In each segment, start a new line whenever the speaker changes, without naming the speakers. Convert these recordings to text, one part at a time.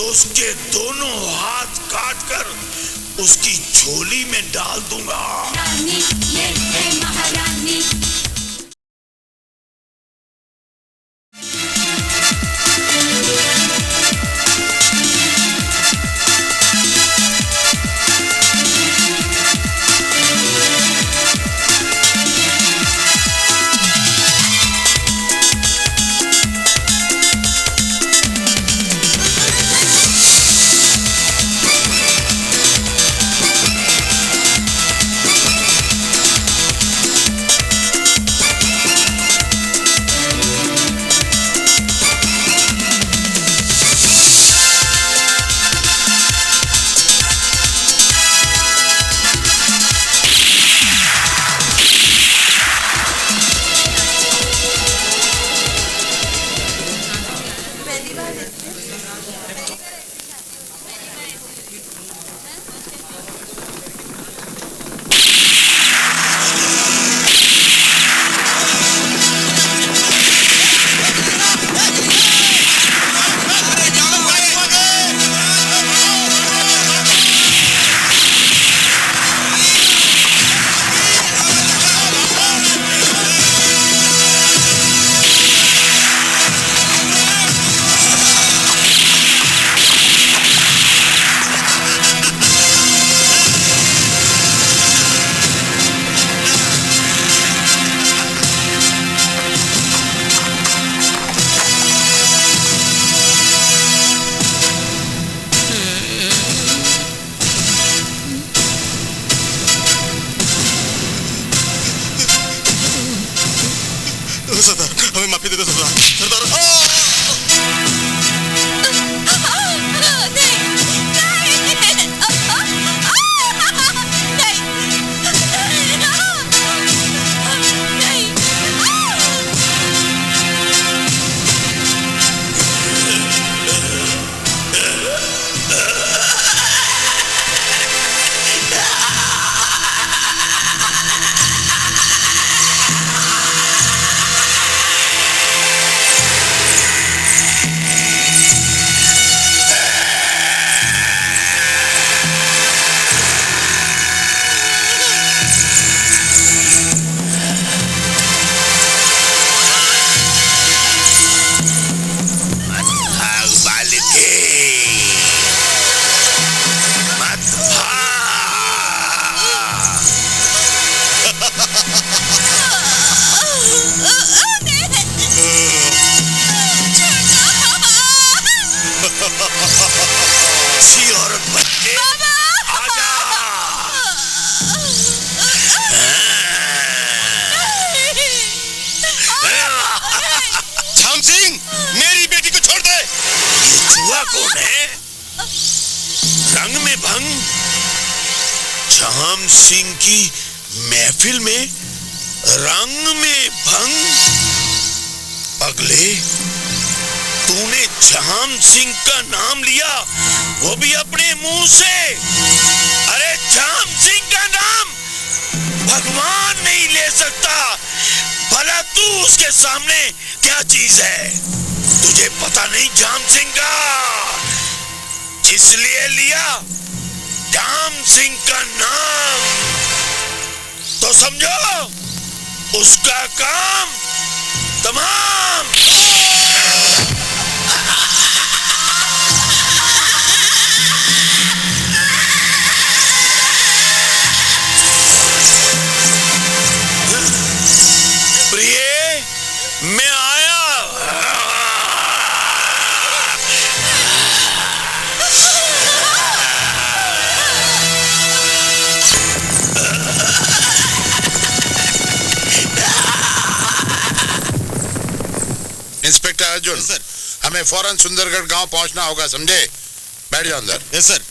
उसके दोनों हाथ काटकर उसकी झोली में डाल दूंगा।
रानी ये है महारानी।
सरदार हमें माफी दे दो सरदार।
झाम सिंह की महफिल में रंग में भंग। पगले, तूने झाम सिंह का नाम लिया, वो भी अपने मुंह से। अरे झाम सिंह का नाम भगवान नहीं ले सकता, भला तू उसके सामने क्या चीज है? तुझे पता नहीं झाम सिंह का, इसलिए लिया झाम सिंह का नाम, तो समझो उसका काम तमाम। प्रिय, मैं आया।
इंस्पेक्टर अर्जुन सर, हमें फौरन सुंदरगढ़ गांव पहुंचना होगा, समझे? बैठ जाओ अंदर। Yes sir.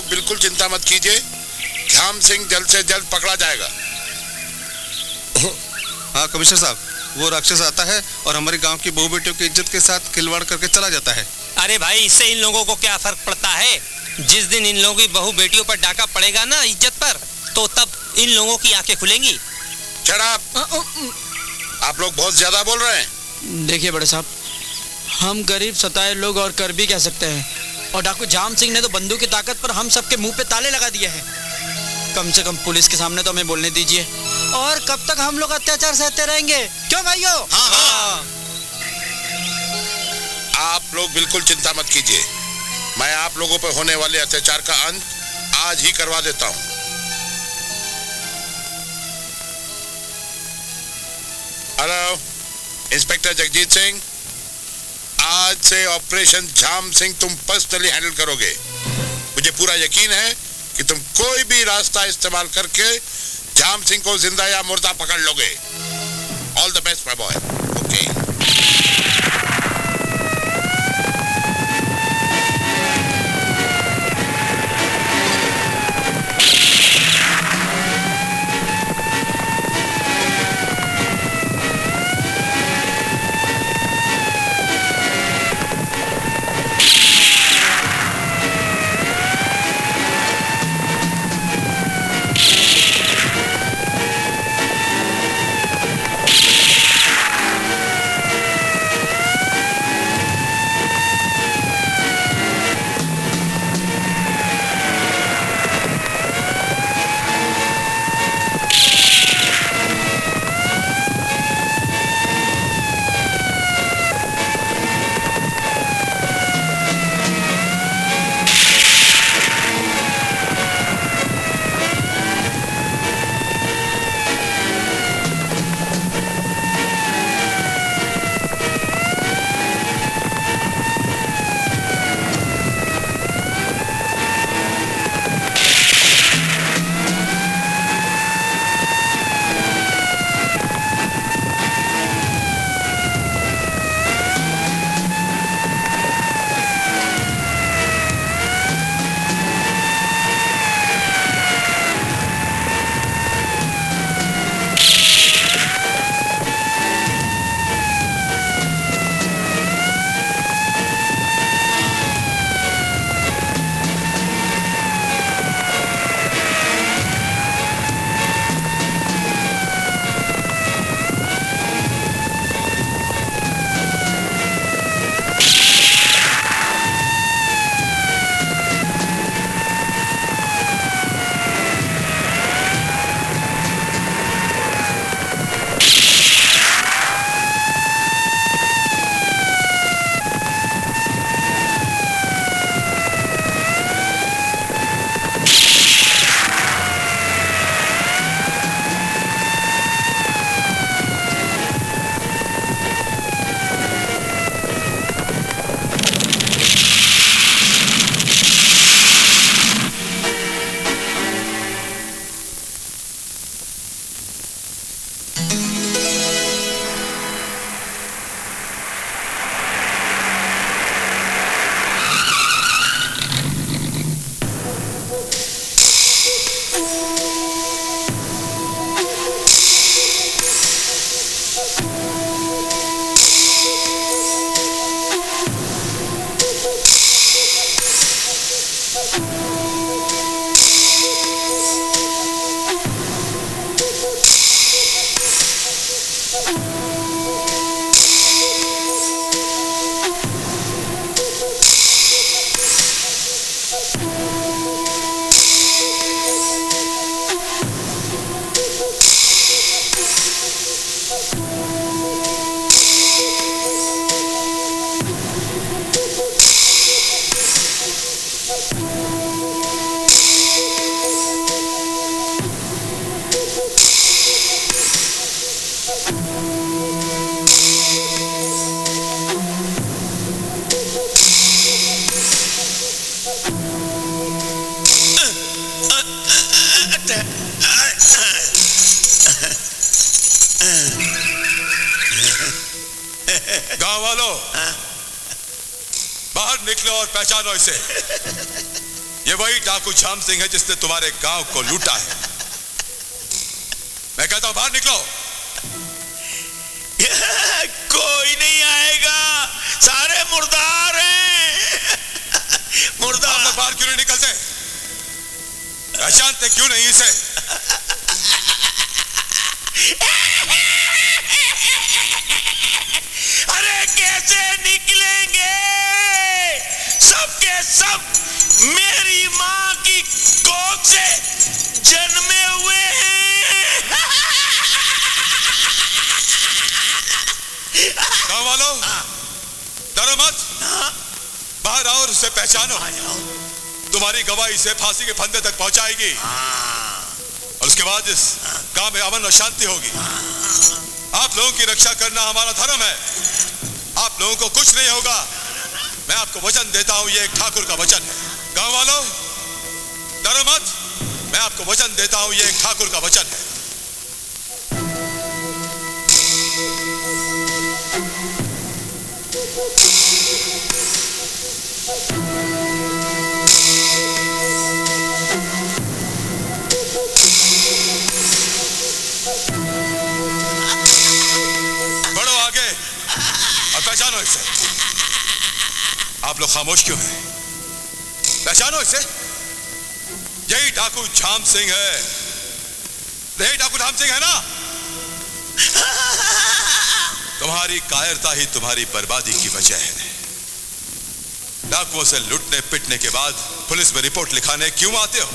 लोग बिल्कुल चिंता मत कीजिए, श्याम सिंह जल्द से जल्द पकड़ा जाएगा।
हाँ कमिश्नर साहब, वो राक्षस आता है और हमारे गांव की बहू बेटियों की इज्जत के साथ खिलवाड़ करके चला जाता है।
अरे भाई, इससे इन लोगों को क्या फर्क पड़ता है? जिस दिन इन लोगों की बहू बेटियों पर डाका पड़ेगा ना इज्जत पर, तो तब इन लोगों की आंखें खुलेंगी।
शराब, आप लोग बहुत ज्यादा बोल रहे हैं।
देखिए बड़े साहब, हम गरीब सताए लोग और कर भी कह सकते हैं, और डाकू जाम सिंह ने तो बंदूक की ताकत पर हम सबके मुंह पे ताले लगा दिए हैं। कम से कम पुलिस के सामने तो हमें बोलने दीजिए। और कब तक हम लोग अत्याचार सहते रहेंगे? क्यों भाइयों?
हाँ। आप लोग बिल्कुल चिंता मत कीजिए, मैं आप लोगों पर होने वाले अत्याचार का अंत आज ही करवा देता हूं। हेलो, इंस्पेक्टर जगजीत सिंह, आज से ऑपरेशन जाम सिंह तुम पर्सनली हैंडल करोगे। मुझे पूरा यकीन है कि तुम कोई भी रास्ता इस्तेमाल करके जाम सिंह को जिंदा या मुर्दा पकड़ लोगे। All the best my boy. Okay.
गांव वालों, बाहर निकलो और पहचानो इसे। ये वही डाकू झाम सिंह है जिसने तुम्हारे गांव को लूटा है। मैं कहता हूं बाहर निकलो।
कोई नहीं आएगा, सारे मुर्दार हैं। मुर्दार।
आप बाहर क्यों नहीं निकलते? पहचानते क्यों नहीं इसे?
अरे कैसे निकलेंगे? सबके सब मेरी माँ की कोख से जन्मे हुए हैं।
गाँव वालों, डरो मत, बाहर आओ और उसे पहचानो। तुम्हारी गवाही से फांसी के फंदे तक पहुंचाएगी और उसके बाद इस गांव में अमन और शांति होगी। आप लोगों की रक्षा करना हमारा धर्म है। आप लोगों को कुछ नहीं होगा, मैं आपको वचन देता हूं। ये एक ठाकुर का वचन है। गांव वालों, डरो मत, मैं आपको वचन देता हूं। ये एक ठाकुर का वचन है। बढ़ो आगे और पहचानो इसे। आप लोग खामोश क्यों हैं? पहचानो इसे। यही डाकू झाम सिंह है। यही डाकू झाम सिंह है ना? तुम्हारी कायरता ही तुम्हारी बर्बादी की वजह है। डाकुओं से लूटने पिटने के बाद पुलिस में रिपोर्ट लिखाने क्यों आते हो?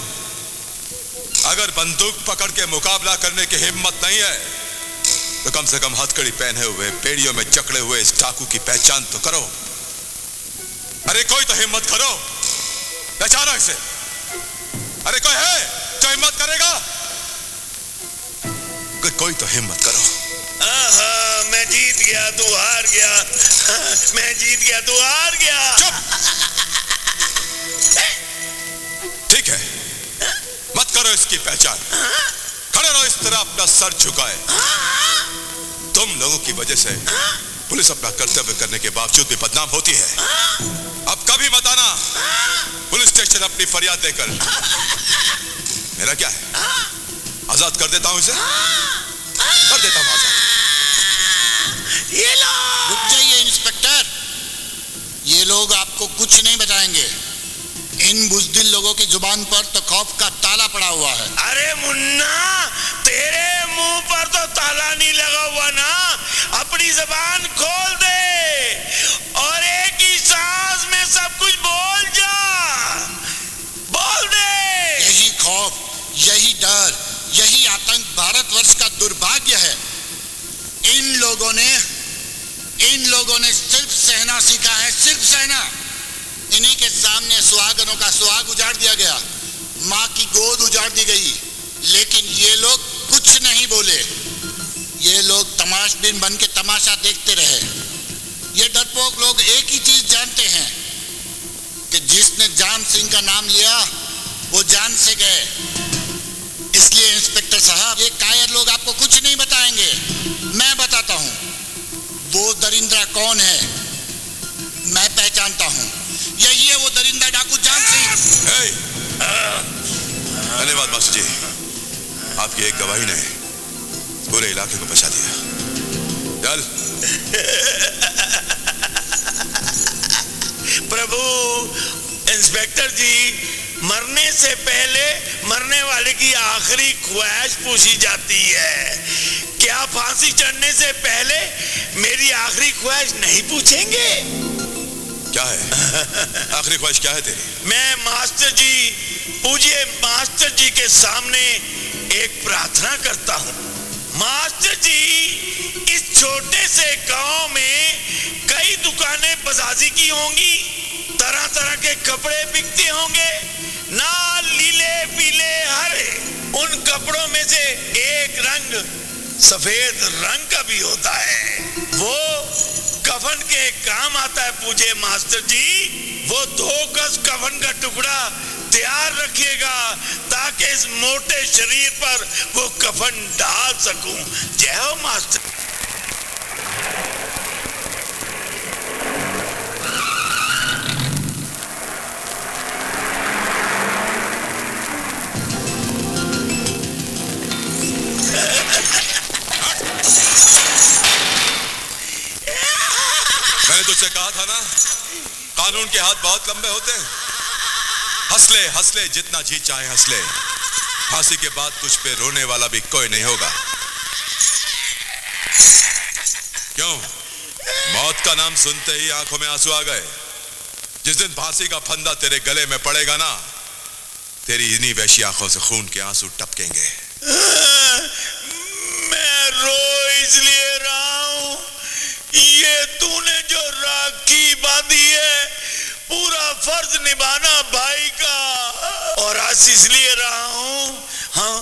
अगर बंदूक पकड़ के मुकाबला करने की हिम्मत नहीं है तो कम से कम हथकड़ी पहने हुए पेड़ियों में जकड़े हुए इस डाकू की पहचान तो करो। अरे कोई तो हिम्मत करो, पहचानो इसे। अरे कोई है जो हिम्मत करेगा? कोई तो हिम्मत करो।
मैं जीत गया, तू हार गया। मैं जीत गया, तू हार गया।
ठीक है, मत करो इसकी पहचान। खड़े रहो इस तरह अपना सर झुकाए। तुम लोगों की वजह से पुलिस अपना कर्तव्य करने के बावजूद भी बदनाम होती है। अब कभी मत आना पुलिस स्टेशन अपनी फरियाद देकर। मेरा क्या है, आजाद कर देता हूं इसे, कर देता हूं आजाद।
ये लो।
रुक जाइए इंस्पेक्टर, ये लोग आपको कुछ नहीं बताएंगे। इन बुज़दिल लोगों की जुबान पर तो खौफ का ताला पड़ा हुआ है।
अरे मुन्ना, तेरे मुंह पर तो ताला नहीं लगा हुआ ना। अपनी जबान खोल दे और एक ही सांस में सब कुछ बोल जा। बोल दे।
यही खौफ, यही डर, यही आतंक भारतवर्ष का दुर्भाग्य है। इन लोगों ने सिर्फ सहना सीखा है, सिर्फ सहना। इन्हीं के सामने सुहागनों का सुहाग उजाड़ दिया गया, माँ की गोद उजाड़ दी गई, लेकिन ये लोग कुछ नहीं बोले। ये लोग तमाशबीन बन के तमाशा देखते रहे। ये डरपोक लोग एक ही चीज जानते हैं कि जिसने जाम सिंह का नाम लिया वो जान से गए। इसलिए इंस्पेक्टर साहब, ये कायर लोग आपको कुछ नहीं बताएंगे। मैं बताता हूँ वो दरिंदा कौन है। मैं पहचानता हूँ, यही है वो दरिंदा डाकू जाम सिंह।
धन्यवाद मास्टर जी, आपकी एक गवाही ने पूरे इलाके को बचा दिया। चल।
प्रभु, इंस्पेक्टर जी, मरने से पहले मरने वाले की आखिरी ख्वाहिश पूछी जाती है। क्या फांसी चढ़ने से पहले मेरी आखिरी ख्वाहिश नहीं पूछेंगे?
क्या है आखिरी ख्वाहिश, क्या है तेरी?
मैं मास्टर जी, पूज्य मास्टर जी के सामने एक प्रार्थना करता हूँ। मास्टर जी, इस छोटे से गांव में कई दुकानें बजाजी की होंगी, तरह तरह के कपड़े बिकते होंगे, लाल, नीले, पीले, हरे। उन कपड़ों में से एक रंग सफेद रंग का भी होता है, वो कफन के काम आता है। पूजे मास्टर जी, वो 2 गज कफन का टुकड़ा तैयार रखिएगा ताकि इस मोटे शरीर पर वो कफन डाल सकूं। जय हो मास्टर।
मैंने तुझसे कहा था ना, कानून के हाथ बहुत लंबे होते हैं। हंसले हंसले जितना जी चाहे हंसले, फांसी के बाद तुझ पे रोने वाला भी कोई नहीं होगा। क्यों? मौत का नाम सुनते ही आंखों में आंसू आ गए? जिस दिन फांसी का फंदा तेरे गले में पड़ेगा ना, तेरी इन्हीं वैसी आंखों से खून के आंसू टपकेंगे।
मैं रो इसलिए रहा हूं, ये तूने जो राखी बांधी है, पूरा फर्ज निभाना भाई का। और आज इसलिए रहा हूं, हाँ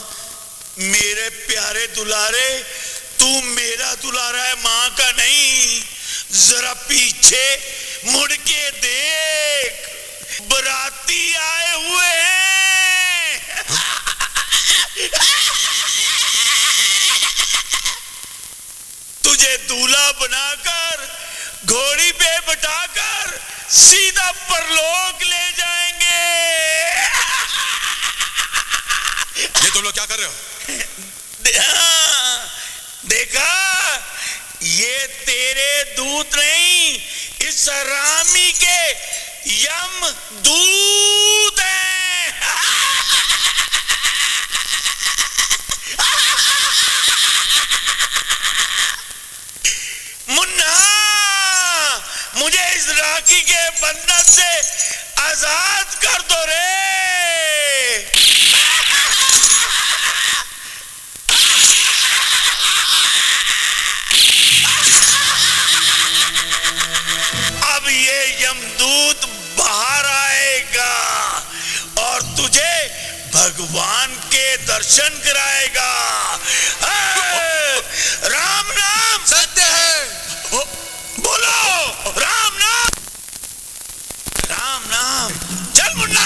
मेरे प्यारे दुलारे, तू मेरा दुलारा है, माँ का नहीं। जरा पीछे मुड़ के देख, बराती आए हुए हैं। तुझे दूल्हा बनाकर, घोड़ी पे बैठाकर सीधा परलोक ले जाएंगे।
ये तुम लोग क्या कर रहे हो?
देखा, ये तेरे दूत नहीं, इस हरामी के यम दूत हैं। मुन्ना, मुझे इस राखी के बंधन से आजाद कर दो रे। अब ये यमदूत बाहर आएगा और तुझे भगवान के दर्शन कराएगा। राम नाम सत्य है। बोलो राम नाम, राम नाम। चल मुन्ना।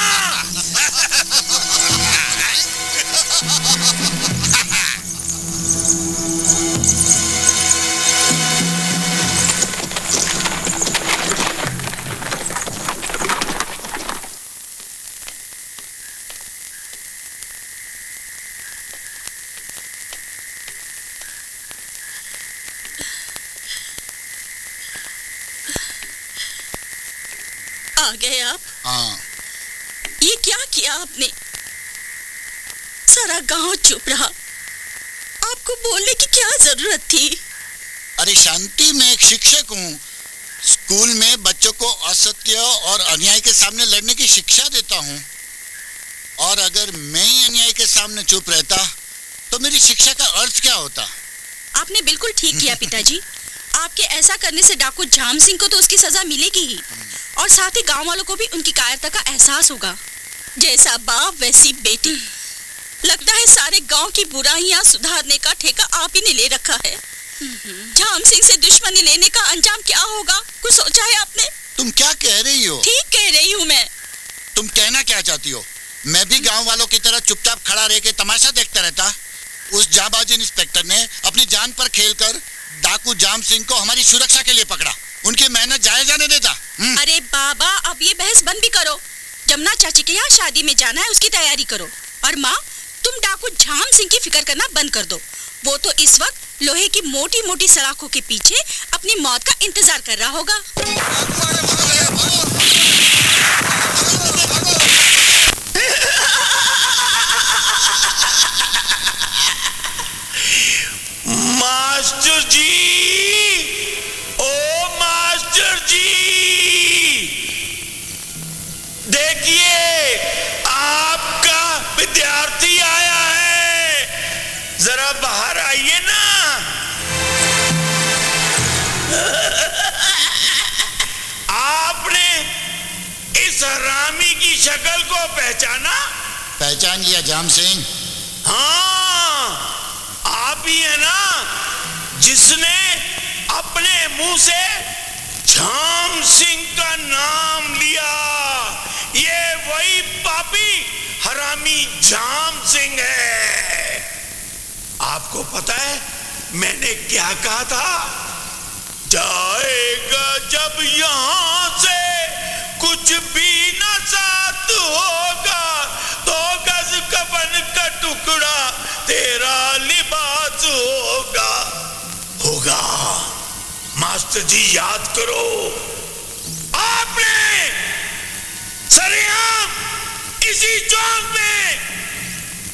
आ गए आप?
हाँ।
ये क्या किया आपने? सारा गांव चुप रहा, आपको बोलने की क्या जरूरत थी?
अरे शांति, मैं एक शिक्षक हूँ। स्कूल में बच्चों को असत्य और अन्याय के सामने लड़ने की शिक्षा देता हूँ। और अगर मैं ही अन्याय के सामने चुप रहता तो मेरी शिक्षा का अर्थ क्या होता?
आपने बिल्कुल ठीक किया पिताजी। आपके ऐसा करने से डाकू झाम सिंह को तो उसकी सजा मिलेगी ही, और साथ ही गांव वालों को भी उनकी कायरता का एहसास होगा। जैसा बाप वैसी बेटी। लगता है सारे गांव की बुराइयां सुधारने का ठेका आप ही ने ले रखा है। झाम सिंह से दुश्मनी लेने का अंजाम क्या होगा, कुछ सोचा है आपने?
तुम क्या कह रही हो?
ठीक कह रही हूँ मैं।
तुम कहना क्या चाहती हो? मैं भी गांव वालों की तरह चुपचाप खड़ा रह के तमाशा देखता रहता? उस जाबाज इंस्पेक्टर ने अपनी जान पर खेलकर डाकू जाम सिंह को हमारी सुरक्षा के लिए पकड़ा। उनकी मेहनत जाया जाने देता?
अरे बाबा, अब ये बहस बंद भी करो। जमुना चाची के यहाँ शादी में जाना है, उसकी तैयारी करो। और माँ, तुम डाकू झाम सिंह की फिक्र करना बंद कर दो। वो तो इस वक्त लोहे की मोटी मोटी सलाखों के पीछे अपनी मौत का इंतजार कर रहा होगा।
मास्टर जी, ओ मास्टर जी, देखिए आपका विद्यार्थी आया है, जरा बाहर आइए ना। आपने इस हरामी की शक्ल को पहचाना?
पहचान लिया जाम सिंह।
हाँ, आप ही है ना जिसने अपने मुंह से झाम सिंह का नाम लिया। ये वही पापी हरामी झाम सिंह है। आपको पता है मैंने क्या कहा था? जाएगा जब यहां से कुछ भी न साथ होगा, तो गज कफन का टुकड़ा तेरा लिबास होगा। होगा मास्टर जी याद करो, आपने सरेआम किसी चौक में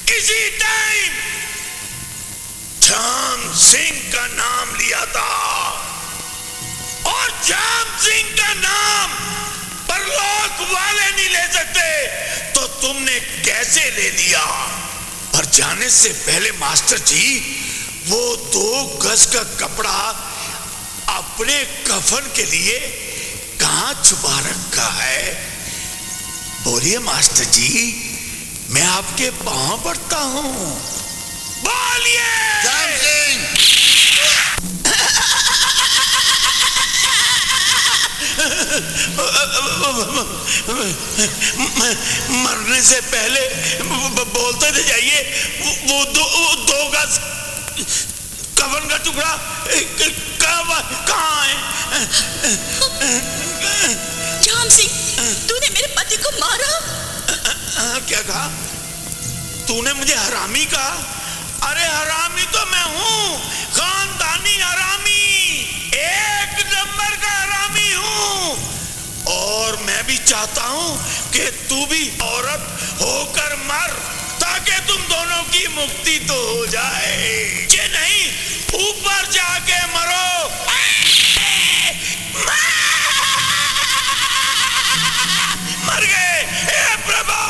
किसी टाइम जाम सिंह का नाम लिया था, और जाम सिंह का नाम परलोक वाले नहीं ले सकते, तो तुमने कैसे ले लिया? पर जाने से पहले मास्टर जी, वो 2 गज का कपड़ा अपने कफन के लिए कहां छुपा रखा है? बोलिए मास्टर जी, मैं आपके पांव पड़ता हूं, बोलिए।
जाम सिंह,
मरने से पहले बोलते थे जाइए, वो 2 गज कफन का टुकड़ा कहाँ है?
जाम सिंह, तूने मेरे पति को मारा?
क्या कहा तूने? मुझे हरामी कहा? अरे हरामी तो मैं हूँ, खानदानी हरामी, 1 नंबर का हरामी हूँ। और मैं भी चाहता हूँ कि तू भी औरत होकर मर, ताकि तुम दोनों की मुक्ति तो हो जाए, कि नहीं ऊपर जाके मरो। मर गए। हे प्रभु,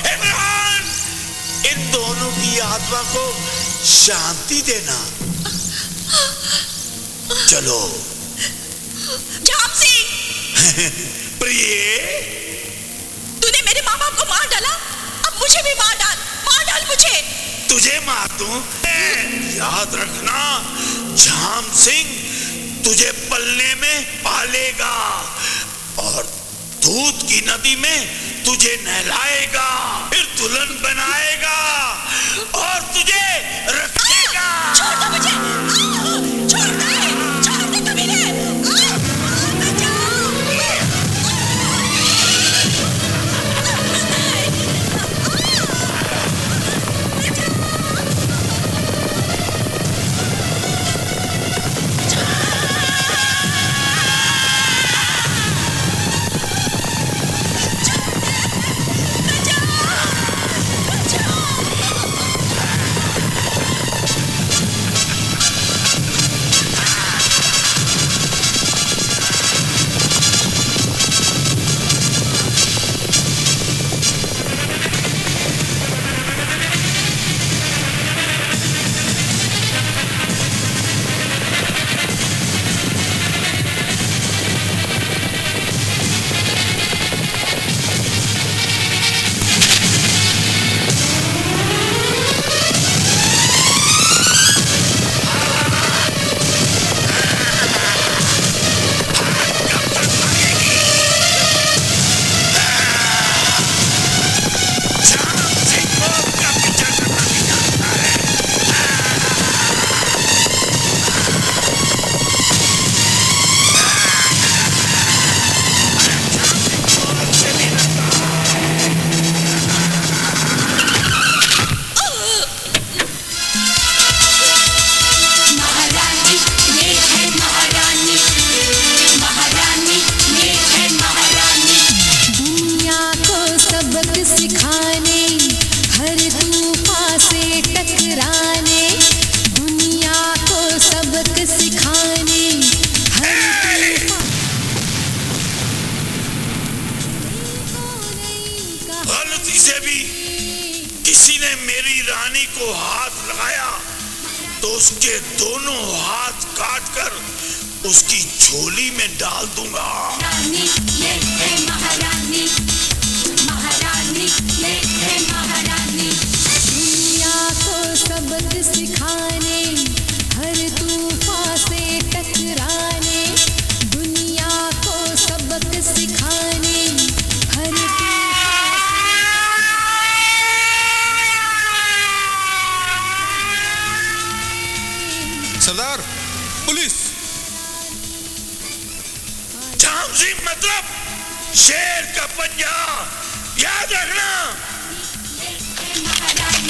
हे भगवान, इन दोनों की आत्मा को शांति देना। चलो।
जाम सिंह,
प्रिय,
तूने मेरे माँ बाप को मार डाला, अब मुझे भी मार डाल मुझे।
तुझे मार दूं? याद रखना, जाम सिंह तुझे पलने में पालेगा और दूध की नदी में तुझे नहलाएगा, फिर दुल्हन बनाएगा और तुझे रखेगा।
छोड़ दो मुझे, छोड़ दे कमीने।
उसके दोनों हाथ काटकर उसकी झोली में डाल दूंगा।
रानी ये है महारानी, महारानी ये है महारानी।
दुनिया को सबक सिखाने, हर तूफान से टकराने, दुनिया को सबक सिखाने, हर
सरदार, पुलिस।
जाम सिंह मतलब शेर का पंजा, याद रखना।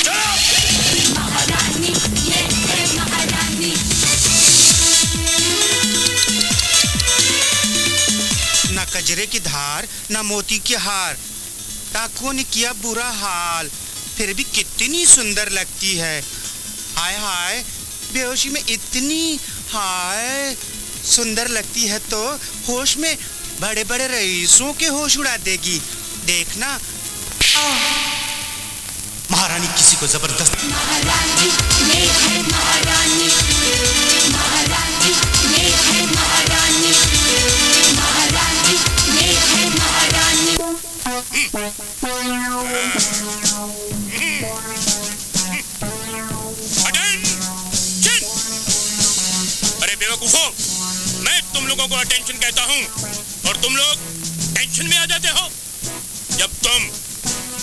चलो।
महारानी ये है महारानी।
कजरे की धार ना मोती की हार, डाकुओं ने किया बुरा हाल, फिर भी कितनी सुंदर लगती है। हाय हाय, बेहोशी में इतनी हाय सुंदर लगती है तो होश में बड़े बड़े रईसों के होश उड़ा देगी। देखना महारानी किसी को जबरदस्त।
महारानी ये है महारानी, महारानी ये है महारानी, महारानी ये है महारानी।
अरे बेवकूफों, मैं तुम लोगों को अटेंशन कहता हूँ और तुम लोग टेंशन में आ जाते हो। जब तुम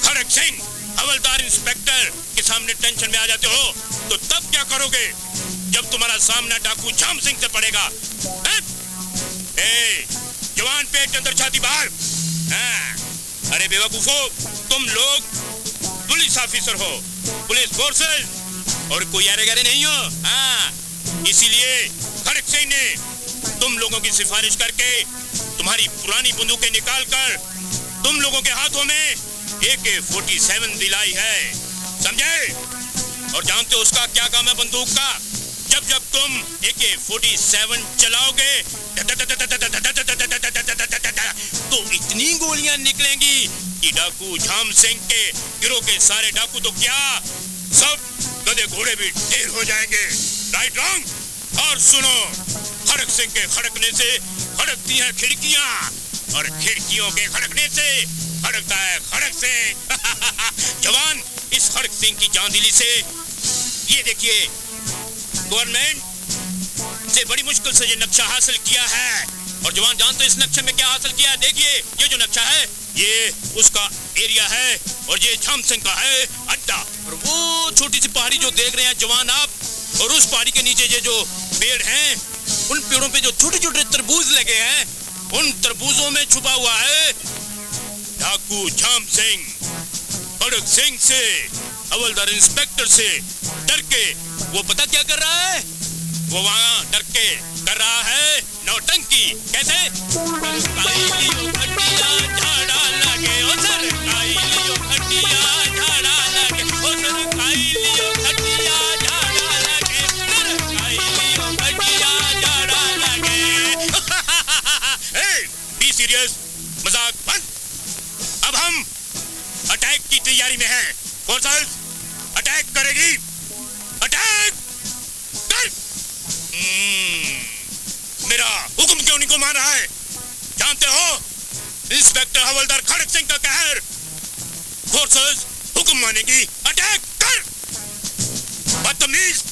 खड़क सिंह हवलदार इंस्पेक्टर के सामने टेंशन में आ जाते हो तो तब क्या करोगे जब तुम्हारा सामना डाकू झाम सिंह से पड़ेगा? जवान पेट अंदर छाती बाहर। अरे बेवकूफो, तुम लोग पुलिस ऑफिसर हो, पुलिस फोर्सेस, और कोई अरे गरे नहीं हो। इसीलिए खड़क सिंह ने तुम लोगों की सिफारिश करके तुम्हारी पुरानी बंदूकें निकालकर तुम लोगों के हाथों में AK-47 दिलाई है, समझे? और जानते हो उसका क्या काम है बंदूक का? जब जब तुम AK-47 चलाओगे तो इतनी गोलियां निकलेंगी कि डाकू झाम सिंह के गिरोह के सारे डाकू तो क्या, सब गधे घोड़े भी ढेर हो जाएंगे। Right wrong? और सुनो, खड़क सिंह के खड़कने से खड़कती हैं खिड़कियां, और खिड़कियों के खड़कने से खड़कता है खड़क सिंह। जवान, इस खड़क सिंह की जांदिली से ये देखिए, गवर्नमेंट से बड़ी मुश्किल से ये नक्शा हासिल किया है। और जवान, जानते हो इस नक्शे में क्या हासिल किया है? देखिए, ये जो नक्शा है ये उसका एरिया है और ये झाम सिंह का है अड्डा। और वो छोटी सी पहाड़ी जो देख रहे हैं जवान आप, और उस पहाड़ी के नीचे ये जो पेड़ हैं, उन पेड़ों पे जो छोटे छोटे तरबूज लगे हैं, उन तरबूजों में छुपा हुआ है डाकू झाम सिंह। खड़क सिंह से, हवलदार इंस्पेक्टर से डर के वो पता क्या कर रहा है? वो वहां डर के कर रहा है नौटंकी। कैसे? बी सीरियस, मजाक बंद। अब हम अटैक की तैयारी में हैं। फोर्सेस अटैक करेगी, अटैक कर। मेरा हुक्म क्यों नहीं को मान रहा है? जानते हो इंस्पेक्टर हवलदार खड़क सिंह का कहर। फोर्सेस हुक्म मानेगी, अटैक कर। बदतमीज।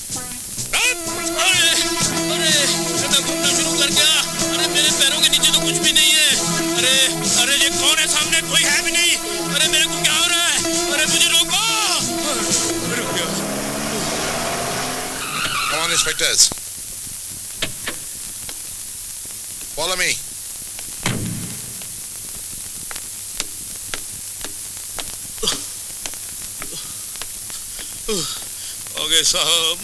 अरे घूमना शुरू कर गया। अरे मेरे पैरों के नीचे तो कुछ भी नहीं है। अरे ये कौन है? सामने कोई है भी नहीं। अरे मेरे को क्या हो रहा है? अरे मुझे रोको। रुक गया।
Come on, inspectors. Follow me.
आगे साहब,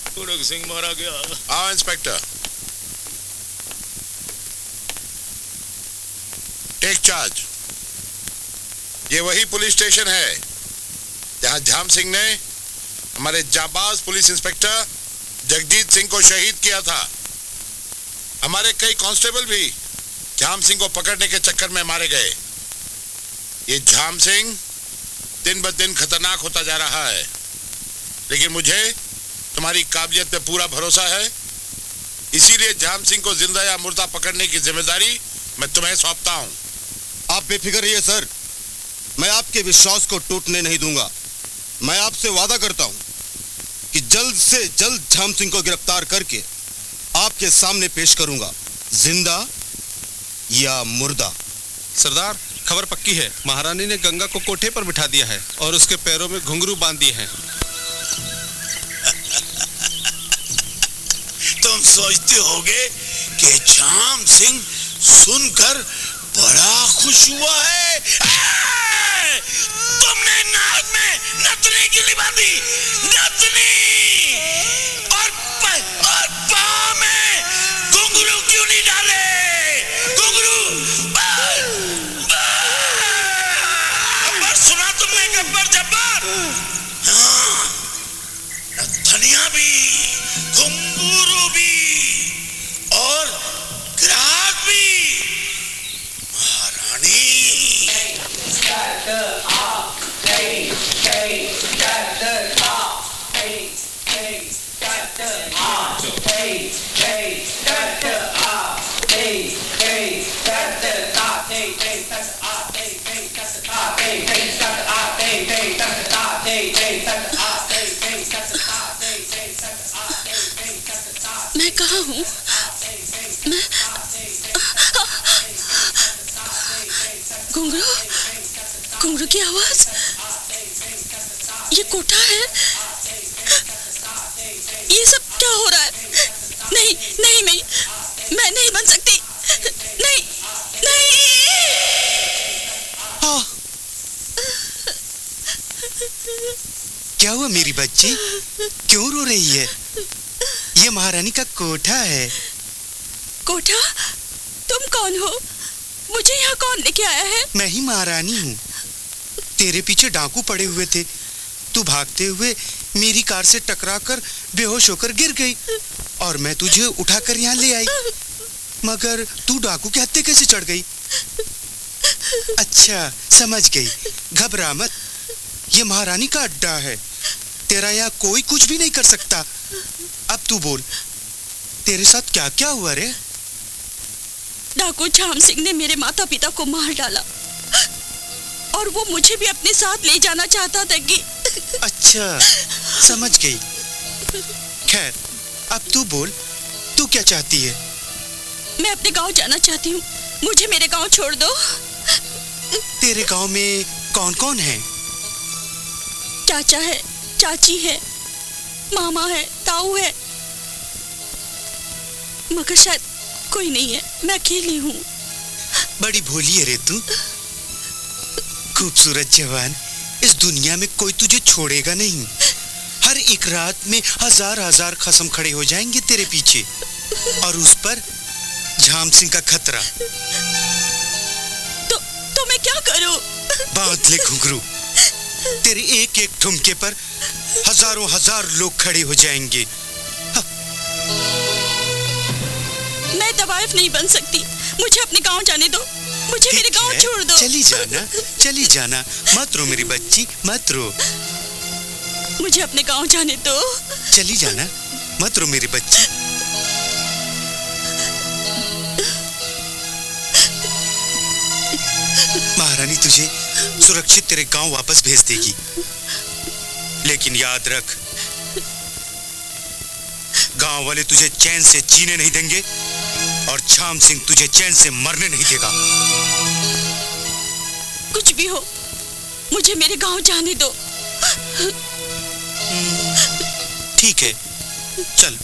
खड़क सिंह मारा गया।
आओ इंस्पेक्टर, टेक चार्ज। ये वही पुलिस स्टेशन है जहां झाम सिंह ने हमारे जाबाज पुलिस इंस्पेक्टर जगजीत सिंह को शहीद किया था। हमारे कई कांस्टेबल भी झाम सिंह को पकड़ने के चक्कर में मारे गए। ये झाम सिंह दिन ब दिन खतरनाक होता जा रहा है, लेकिन मुझे तुम्हारी काबिलियत पे पूरा भरोसा है। इसीलिए झाम सिंह को जिंदा या मुर्दा पकड़ने की जिम्मेदारी मैं तुम्हें सौंपता हूं।
आप बेफिक्र रहिए सर, मैं आपके विश्वास को टूटने नहीं दूंगा। मैं आपसे वादा करता हूं कि जल्द से जल्द झाम सिंह को गिरफ्तार करके आपके सामने पेश करूंगा, जिंदा या मुर्दा।
सरदार, खबर पक्की है। महारानी ने गंगा को कोठे पर बिठा दिया है और उसके पैरों में घुंघरू बांध दिए हैं।
तुम सोचते होगे कि झाम सिंह सुनकर बड़ा खुश हुआ है। तुमने नाक में नथनी क्यों नहीं बांधी? नथनी! और पाँव में घुंघरू क्यों नहीं डाले? घुंघरू
चोरों की आवाज, ये कोठा है। ये सब क्या हो रहा है? नहीं नहीं नहीं, मैं नहीं बन सकती। नहीं नहीं।
क्या हुआ मेरी बच्ची, क्यों रो रही है? ये महारानी का कोठा है।
कोठा? तुम कौन हो? मुझे यहाँ कौन लेके आया है?
मैं ही महारानी हूँ। तेरे पीछे डाकू पड़े हुए थे, तू भागते हुए मेरी कार से टकराकर बेहोश होकर गिर गई और मैं तुझे उठाकर यहाँ ले आई। मगर तू डाकू के हत्थे कैसे चढ़ गई? अच्छा, समझ गई। घबरा मत, ये महारानी का अड्डा है, तेरा यहाँ कोई कुछ भी नहीं कर सकता। अब तू बोल, तेरे साथ क्या क्या हुआ रे?
डाकू झाम सिंह ने मेरे माता पिता को मार डाला और वो मुझे भी अपने साथ ले जाना चाहता था कि...
अच्छा, समझ गई। खैर, अब तू बोल, तू क्या चाहती है?
मैं अपने गांव जाना चाहती हूँ, मुझे मेरे गांव छोड़ दो।
तेरे गांव में कौन कौन है?
चाचा है, चाची है, मामा है, ताऊ है, मगर शायद कोई नहीं है, मैं अकेली हूँ।
बड़ी भोली है रे तू, खूबसूरत जवान। इस दुनिया में कोई तुझे छोड़ेगा नहीं। हर एक रात में हजार हजार खसम खड़े हो जाएंगे तेरे पीछे, और उस पर झाम सिंह का खतरा।
तो मैं क्या करूं?
बांध ले घुंघरू, तेरे एक एक ठुमके पर हजारों हजार लोग खड़े हो जाएंगे।
मैं तवाइफ नहीं बन सकती, मुझे अपने गांव जाने दो, मुझे मेरे गांव छोड़ दो।
चली जाना, चली जाना, मत रो मेरी बच्ची, मत रो।
मुझे अपने गांव जाने दो।
चली जाना, मत रो मेरी बच्ची। महारानी तुझे सुरक्षित तेरे गांव वापस भेज देगी, लेकिन याद रख, गांव वाले तुझे चैन से जीने नहीं देंगे और झाम सिंह तुझे चैन से मरने नहीं देगा।
कुछ भी हो, मुझे मेरे गांव जाने दो।
ठीक है, चल।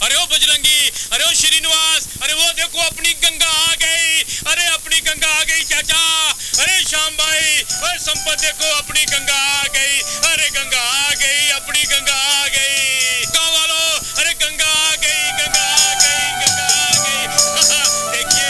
अरे ओ बजरंगी, अरे ओ श्रीनिवास, अरे वो देखो अपनी गंगा आ गई, अरे अपनी गंगा आ गई चाचा, अरे श्याम भाई, अरे संपत देखो अपनी गंगा आ गई, अरे गंगा आ गई, अपनी गंगा आ गई। गाँव वालों, अरे गंगा आ गई, गंगा आ गई, गंगा आ गई। देखिए।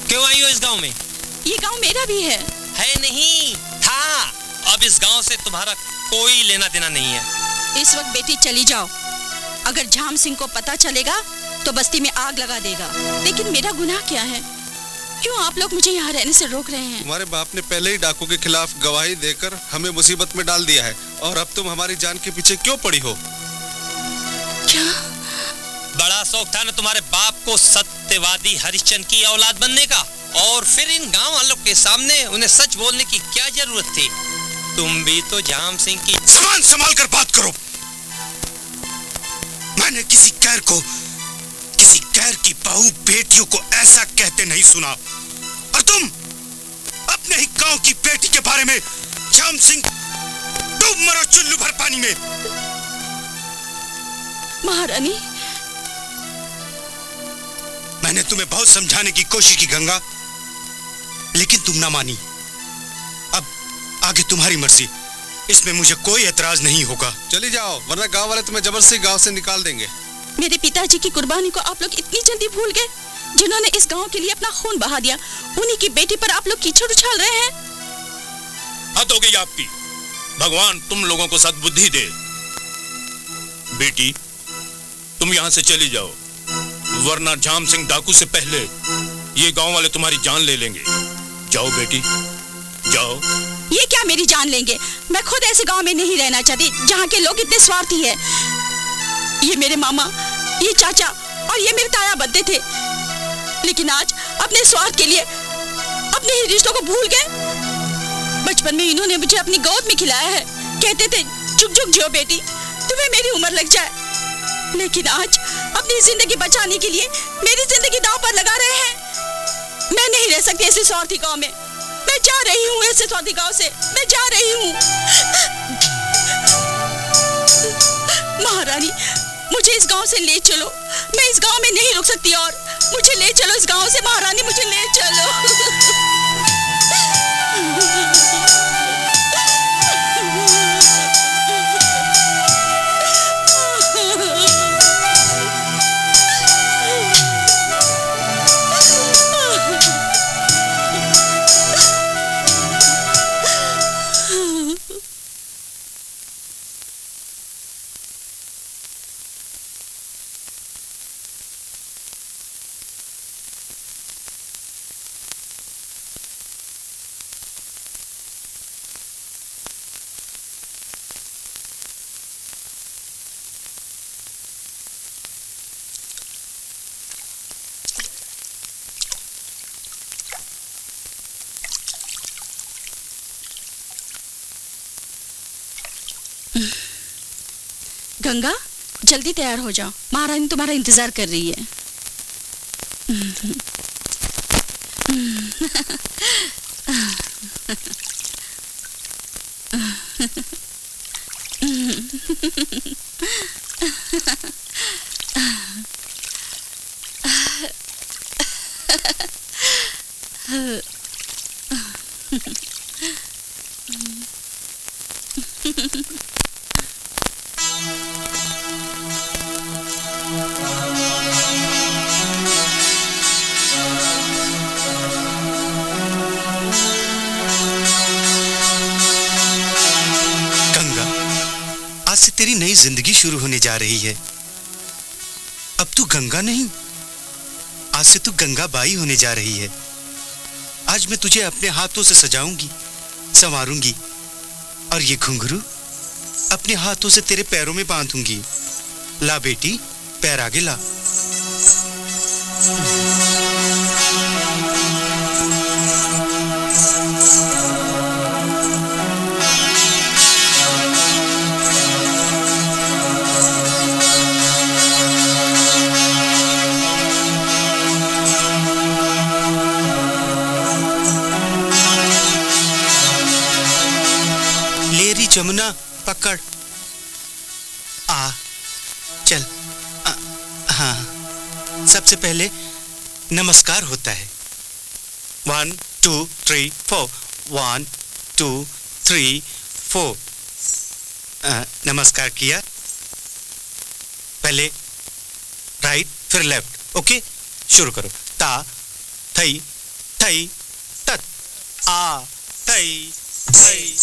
क्यों आई हो इस गांव में?
ये गांव मेरा भी है।
है नहीं, था। अब इस गांव से तुम्हारा कोई लेना देना नहीं है।
इस वक्त बेटी चली जाओ, अगर झाम सिंह को पता चलेगा तो बस्ती में आग लगा देगा। लेकिन मेरा गुनाह क्या है? क्यों आप लोग मुझे यहाँ रहने से रोक रहे हैं?
तुम्हारे बाप ने पहले ही डाकू के खिलाफ गवाही देकर हमें मुसीबत में डाल दिया है, और अब तुम हमारी जान के पीछे क्यों पड़ी हो?
क्या?
बड़ा शौक था ना तुम्हारे बाप को सत्यवादी हरिश्चंद्र की औलाद बनने का, और फिर इन गांव वालों के सामने उन्हें सच बोलने की क्या जरूरत थी? तुम भी तो झाम सिंह की...
जुबान संभाल कर बात करो। मैंने किसी गैर की बहू बेटियों को ऐसा कहते नहीं सुना, और तुम अपने ही गांव की बेटी के बारे में झाम सिंह डूब मरो चुल्लू भर पानी में।
महारानी,
मैंने तुम्हें बहुत समझाने की कोशिश की गंगा, लेकिन तुम ना मानी। अब आगे तुम्हारी मर्जी, इसमें मुझे कोई एतराज नहीं होगा।
चली जाओ, वरना गांव वाले तुम्हें जबरदस्ती गांव से निकाल देंगे।
मेरे पिताजी की कुर्बानी को आप लोग इतनी जल्दी भूल गए, जिन्होंने इस गांव के लिए अपना खून बहा दिया। उन्हीं की बेटी पर आप लोग कीचड़ उछाल रहे हैं।
हद हो गई आपकी। भगवान तुम लोगों को सद्बुद्धि दे। बेटी तुम यहाँ से चली जाओ, वरना झाम सिंह डाकू से पहले ये गांव वाले तुम्हारी जान ले लेंगे। जाओ बेटी जाओ।
ये क्या मेरी जान लेंगे? मैं खुद ऐसे गांव में नहीं रहना चाहती जहाँ के लोग इतने स्वार्थी हैं। ये मेरे मामा, ये चाचा और ये मेरे ताया बद्दे थे, लेकिन आज अपने स्वार्थ के लिए अपने ही रिश्तों को भूल गए। बचपन में इन्होंने मुझे अपनी गोद में खिलाया है, कहते थे झुक झुक जियो बेटी, तुम्हें मेरी उम्र लग जाए। लेकिन आज अपनी जिंदगी बचाने के लिए मेरी जिंदगी दांव पर लगा रहे हैं। मैं नहीं रह सकती ऐसे स्वार्थी गांव में। मैं जा रही हूँ ऐसे स्वार्थी गांव से, मैं जा रही हूँ। महारानी, मुझे इस गांव से ले चलो। मैं इस गांव में नहीं रुक सकती और मुझे ले चलो इस गांव से। महारानी मुझे ले चलो। गंगा, जल्दी तैयार हो जाओ, महारानी तुम्हारा इंतजार कर रही है।
तेरी नई जिंदगी शुरू होने जा रही है। अब तू गंगा नहीं, आज से तू गंगा बाई होने जा रही है। आज मैं तुझे अपने हाथों से सजाऊंगी, संवारूंगी और ये घुंघरू अपने हाथों से तेरे पैरों में बांधूंगी। ला बेटी, पैर आगे ला। जमुना पकड़, आ चल। हाँ, सबसे पहले नमस्कार होता है। 1 2 3 4 1 2 3 4। नमस्कार किया, पहले राइट फिर लेफ्ट। ओके, शुरू करो। ता थई थई तत, आ थई थई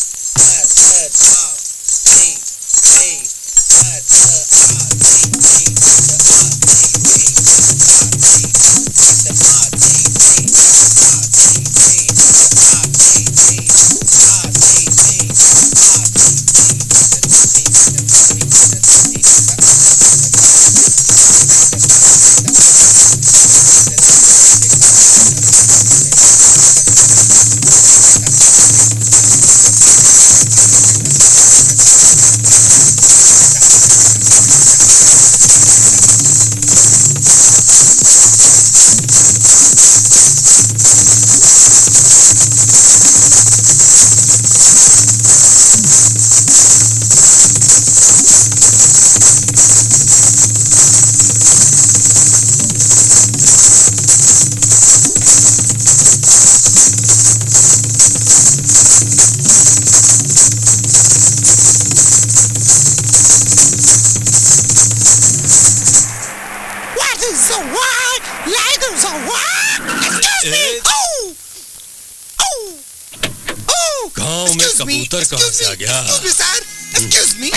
कबूतर कहाँ से आ गया?
Sir, excuse me.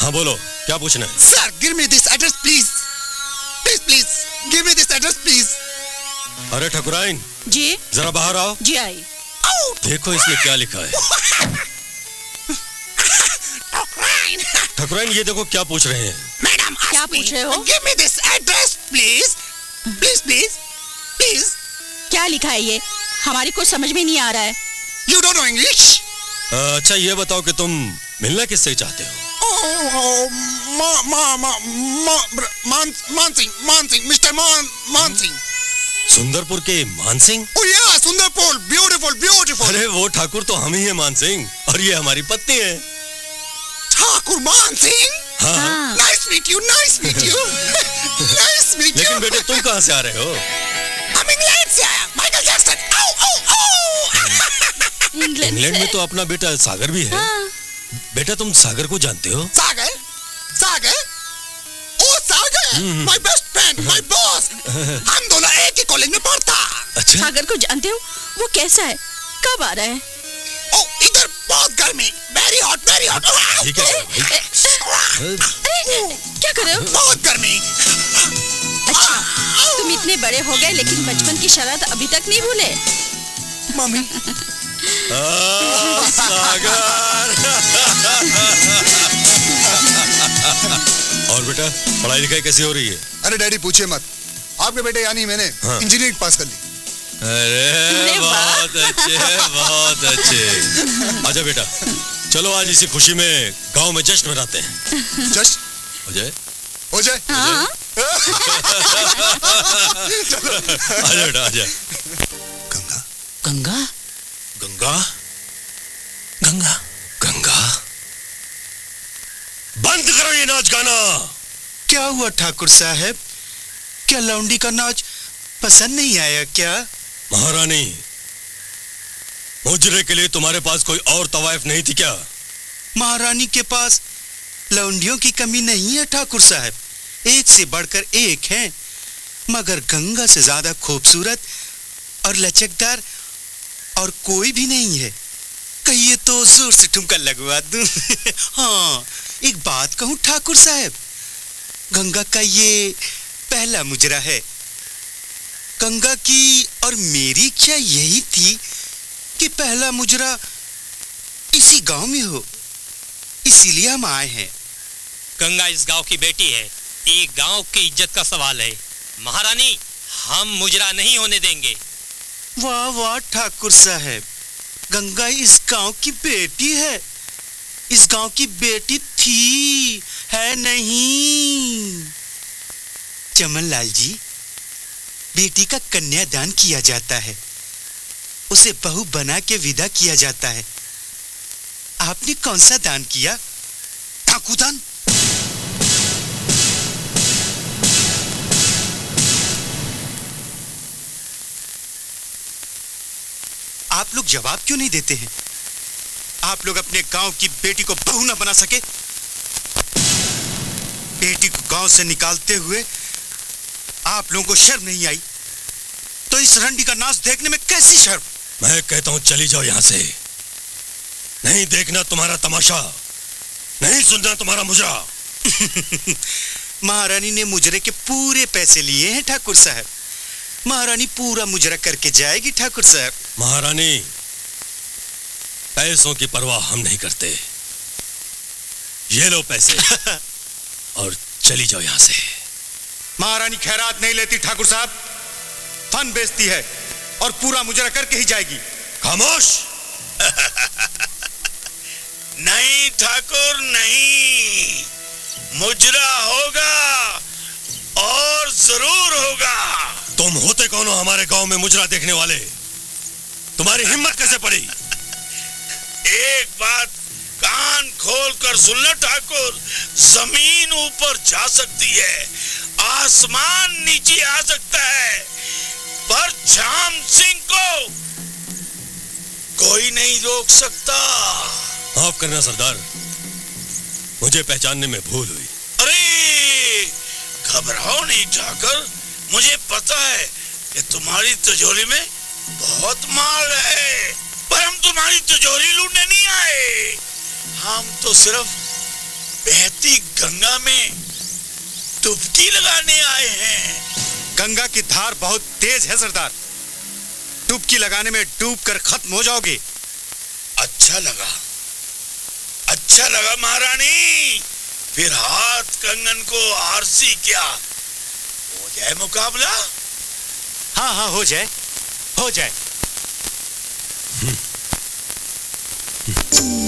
हाँ बोलो, क्या पूछना है?
Sir, give me this address please. Please please, give me this address please.
अरे ठकुराइन
जी
जरा बाहर आओ।
जी आई।
देखो इसमें क्या लिखा है। ठकुराइन ये देखो क्या पूछ रहे हैं।
मैडम
क्या पूछ रहे हो?
Give me this address please. Please please please.
क्या लिखा है ये? हमारी कुछ समझ में नहीं आ रहा है।
You don't know English?
अच्छा ये बताओ कि तुम मिलना किससे चाहते हो?
मान सिंह, मिस्टर मान सिंह।
सुंदरपुर के मान Singh?
Oh yeah, Sundarpur, beautiful beautiful.
अरे वो ठाकुर तो हम ही है मान सिंह, और ये हमारी पत्नी है।
ठाकुर मान सिंह?
हाँ।
Nice meet you, nice meet you, nice meet you.
लेकिन बेटे तुम कहाँ से आ रहे हो?
हम इंग्लैंड से आया, माइकल जैक्सन।
इंग्लैंड में तो अपना बेटा सागर भी है।
हाँ।
बेटा तुम सागर को जानते हो?
Sagar? Sagar? Oh Sagar, my best friend, my boss. हम दोनों एक ही कॉलेज में पढ़ता।
अच्छा?
सागर को जानते हो? वो कैसा है? कब आ रहा है?
ओ इधर बहुत गर्मी, वेरी हॉट, वेरी हॉट।
ठीक है।
क्या कर रहे हो?
बहुत गर्मी।
अच्छा, तुम इतने बड़े हो गए लेकिन बचपन की शरारत अभी तक नहीं भूले?
मम्मी।
सागर। और बेटा पढ़ाई लिखाई कैसी हो रही है?
अरे डैडी पूछिए मत, आपके बेटे यानी मैंने इंजीनियरिंग पास कर ली।
अरे बहुत अच्छे, बहुत अच्छे। आजा बेटा, चलो आज इसी खुशी में गांव में जश्न मनाते हैं।
जश्न
हो जाए?
हो जाए?
हाँ।
आजा बेटा आजा।
गंगा
गंगा गंगा गंगा। बंद करो ये नाच गाना।
क्या हुआ ठाकुर साहब? क्या लौंडी का नाच पसंद नहीं आया क्या?
महारानी, मुजरे के लिए तुम्हारे पास कोई और तवाइफ नहीं थी क्या?
महारानी के पास लौंडियों की कमी नहीं है ठाकुर साहब, एक से बढ़कर एक है, मगर गंगा से ज्यादा खूबसूरत और लचकदार और कोई भी नहीं है। कहिए तो सुर से ठुमका लगवा दूं। हाँ, एक बात कहूं ठाकुर साहब, गंगा का ये पहला मुजरा है। गंगा की और मेरी इच्छा यही थी कि पहला मुजरा इसी गांव में हो, इसीलिए हम आए हैं।
गंगा इस गांव की बेटी है, एक गांव की इज्जत का सवाल है। महारानी, हम मुजरा नहीं होने देंगे।
वाह वाह ठाकुर साहब, गंगा इस गांव की बेटी है, इस गांव की बेटी थी, है नहीं। चमन लाल जी, बेटी का कन्यादान किया जाता है, उसे बहू बना के विदा किया जाता है। आपने कौन सा दान किया? ठाकुरदान। आप लोग जवाब क्यों नहीं देते हैं? आप लोग अपने गांव की बेटी को बहू ना बना सके? बेटी को गांव से निकालते हुए आप लोगों को शर्म नहीं आई? तो इस रंडी का नाच देखने में कैसी शर्म?
मैं कहता हूं चली जाओ यहां से। नहीं देखना तुम्हारा तमाशा, नहीं सुनना तुम्हारा मुजरा।
महारानी ने मुजरे के पूरे पैसे लिए हैं ठाकुर साहब, महारानी पूरा मुजरा करके जाएगी ठाकुर साहब।
महारानी, पैसों की परवाह हम नहीं करते। ये लो पैसे और चली जाओ यहां से।
महारानी खैरात नहीं लेती ठाकुर साहब, फन बेचती है और पूरा मुजरा करके ही जाएगी।
खामोश।
नहीं ठाकुर नहीं, मुजरा होगा और जरूर होगा।
तुम होते कौन हो हमारे गांव में मुजरा देखने वाले? तुम्हारी हिम्मत कैसे पड़ी?
एक बात कान खोल कर सुन लो ठाकुर, जमीन ऊपर जा सकती है, आसमान नीचे आ सकता है, पर झाम सिंह को कोई नहीं रोक सकता।
माफ करना सरदार, मुझे पहचानने में भूल हुई।
अरे घबराओ नहीं ठाकुर, मुझे पता है कि तुम्हारी तिजोरी में बहुत माल है। पर हम तुम्हारी तिजोरी लूटने नहीं आए। हम तो सिर्फ बहती गंगा में डुबकी लगाने आए हैं।
गंगा की धार बहुत तेज है सरदार, डुबकी लगाने में डूब कर खत्म हो जाओगे।
अच्छा लगा महारानी, फिर हाथ कंगन को आरसी क्या हो जाए मुकाबला?
हाँ हो जाए।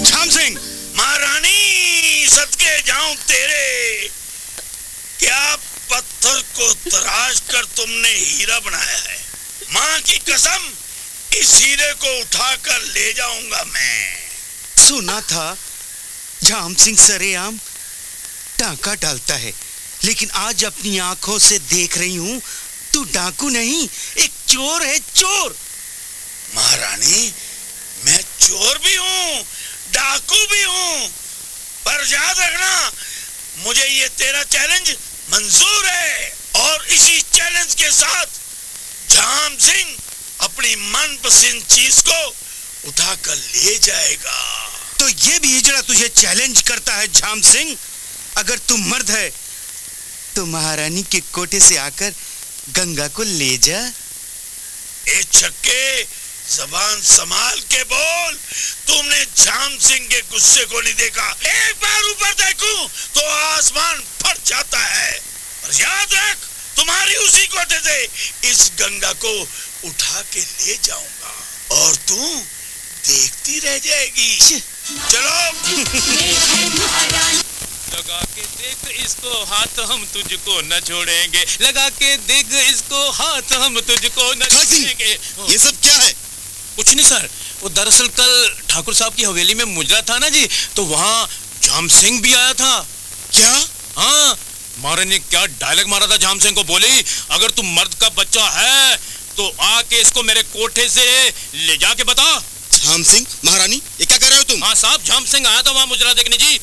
झाम सिंह।
महारानी सदके जाऊं तेरे, क्या पत्थर को तराश कर तुमने हीरा बनाया है? माँ की कसम, इस हीरे को उठाकर ले जाऊंगा मैं।
सुना था झाम सिंह सरेआम डाका डालता है, लेकिन आज अपनी आंखों से देख रही हूँ तू डाकू नहीं, एक चोर है, चोर।
महारानी मैं चोर भी हूँ, डाकू भी हूँ, पर याद रखना मुझे ये तेरा चैलेंज मंजूर है। और इसी चैलेंज के साथ झाम सिंह अपनी मनपसंद चीज को उठाकर ले जाएगा।
तो ये भी हिजड़ा तुझे चैलेंज करता है झाम सिंह? अगर तू मर्द है तो महारानी के कोठे से आकर गंगा को ले जा।
ए छक्के, जबान संभाल के बोल। तुमने झाम सिंह के गुस्से को नहीं देखा। एक बार ऊपर देखूं तो आसमान फट जाता है। और याद रख, तुम्हारी उसी कोठे से इस गंगा को उठा के ले जाऊंगा और तू देखती रह जाएगी। चलो।
लगा के देख इसको हाथ, हम तुझको न छोड़ेंगे। लगा के देख इसको हाथ, हम तुझको न छोड़ेंगे।
ये सब क्या है?
कुछ नहीं सर, वो दरअसल कल ठाकुर साहब की हवेली में मुजरा था ना जी, तो वहाँ झाम सिंह भी आया था।
क्या?
हाँ, महारानी ने क्या डायलॉग मारा था झाम सिंह को, बोली अगर तू मर्द का बच्चा है तो आके इसको मेरे कोठे से ले जाके बता।
झाम सिंह? महारानी ये क्या कर रहे हो तुम?
हाँ साहब, झाम सिंह आया था वहाँ मुजरा देखने जी।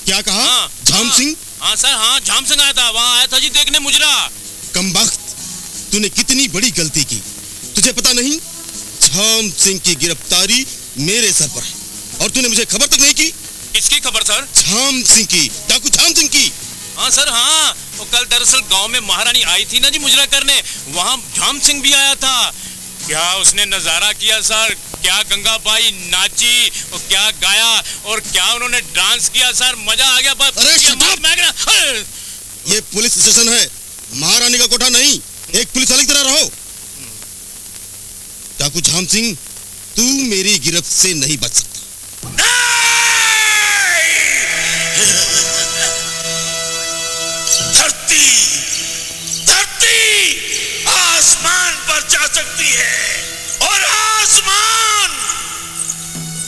क्या कहा?
हाँ,
झाम सिंह?
हाँ सर, हाँ झाम सिंह आया था, वहाँ आया था जी देखने मुजरा।
कमबख्त, तूने कितनी बड़ी गलती की। तुझे पता नहीं झाम सिंह की गिरफ्तारी मेरे सर पर है और तूने मुझे खबर तक नहीं की।
किसकी खबर सर?
झाम सिंह की, डाकू झाम सिंह की।
हाँ सर, हाँ, वो कल दरअसल गांव में महारानी आई थी ना जी मुजरा करने, वहाँ झाम सिंह भी आया था। क्या उसने नजारा किया सर, क्या गंगाबाई नाची और क्या गाया और क्या उन्होंने डांस किया सर, मजा आ गया।
ये पुलिस स्टेशन है, महारानी का कोठा नहीं। एक पुलिस वाली की तरह रहो। डाकू झाम सिंह, तू मेरी गिरफ्त से नहीं बच सकता।
धरती आसमान पर जा सकती है और आसमान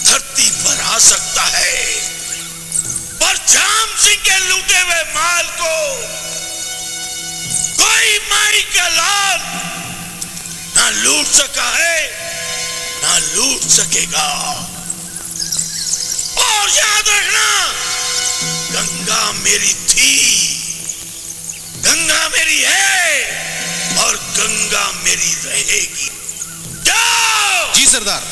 धरती पर आ सकता है, पर झाम सिंह के लूटे हुए माल को कोई माई का लाल ना लूट सका है, ना लूट सकेगा। और याद रखना, गंगा मेरी थी, गंगा मेरी है और गंगा मेरी रहेगी। जाओ।
जी सरदार।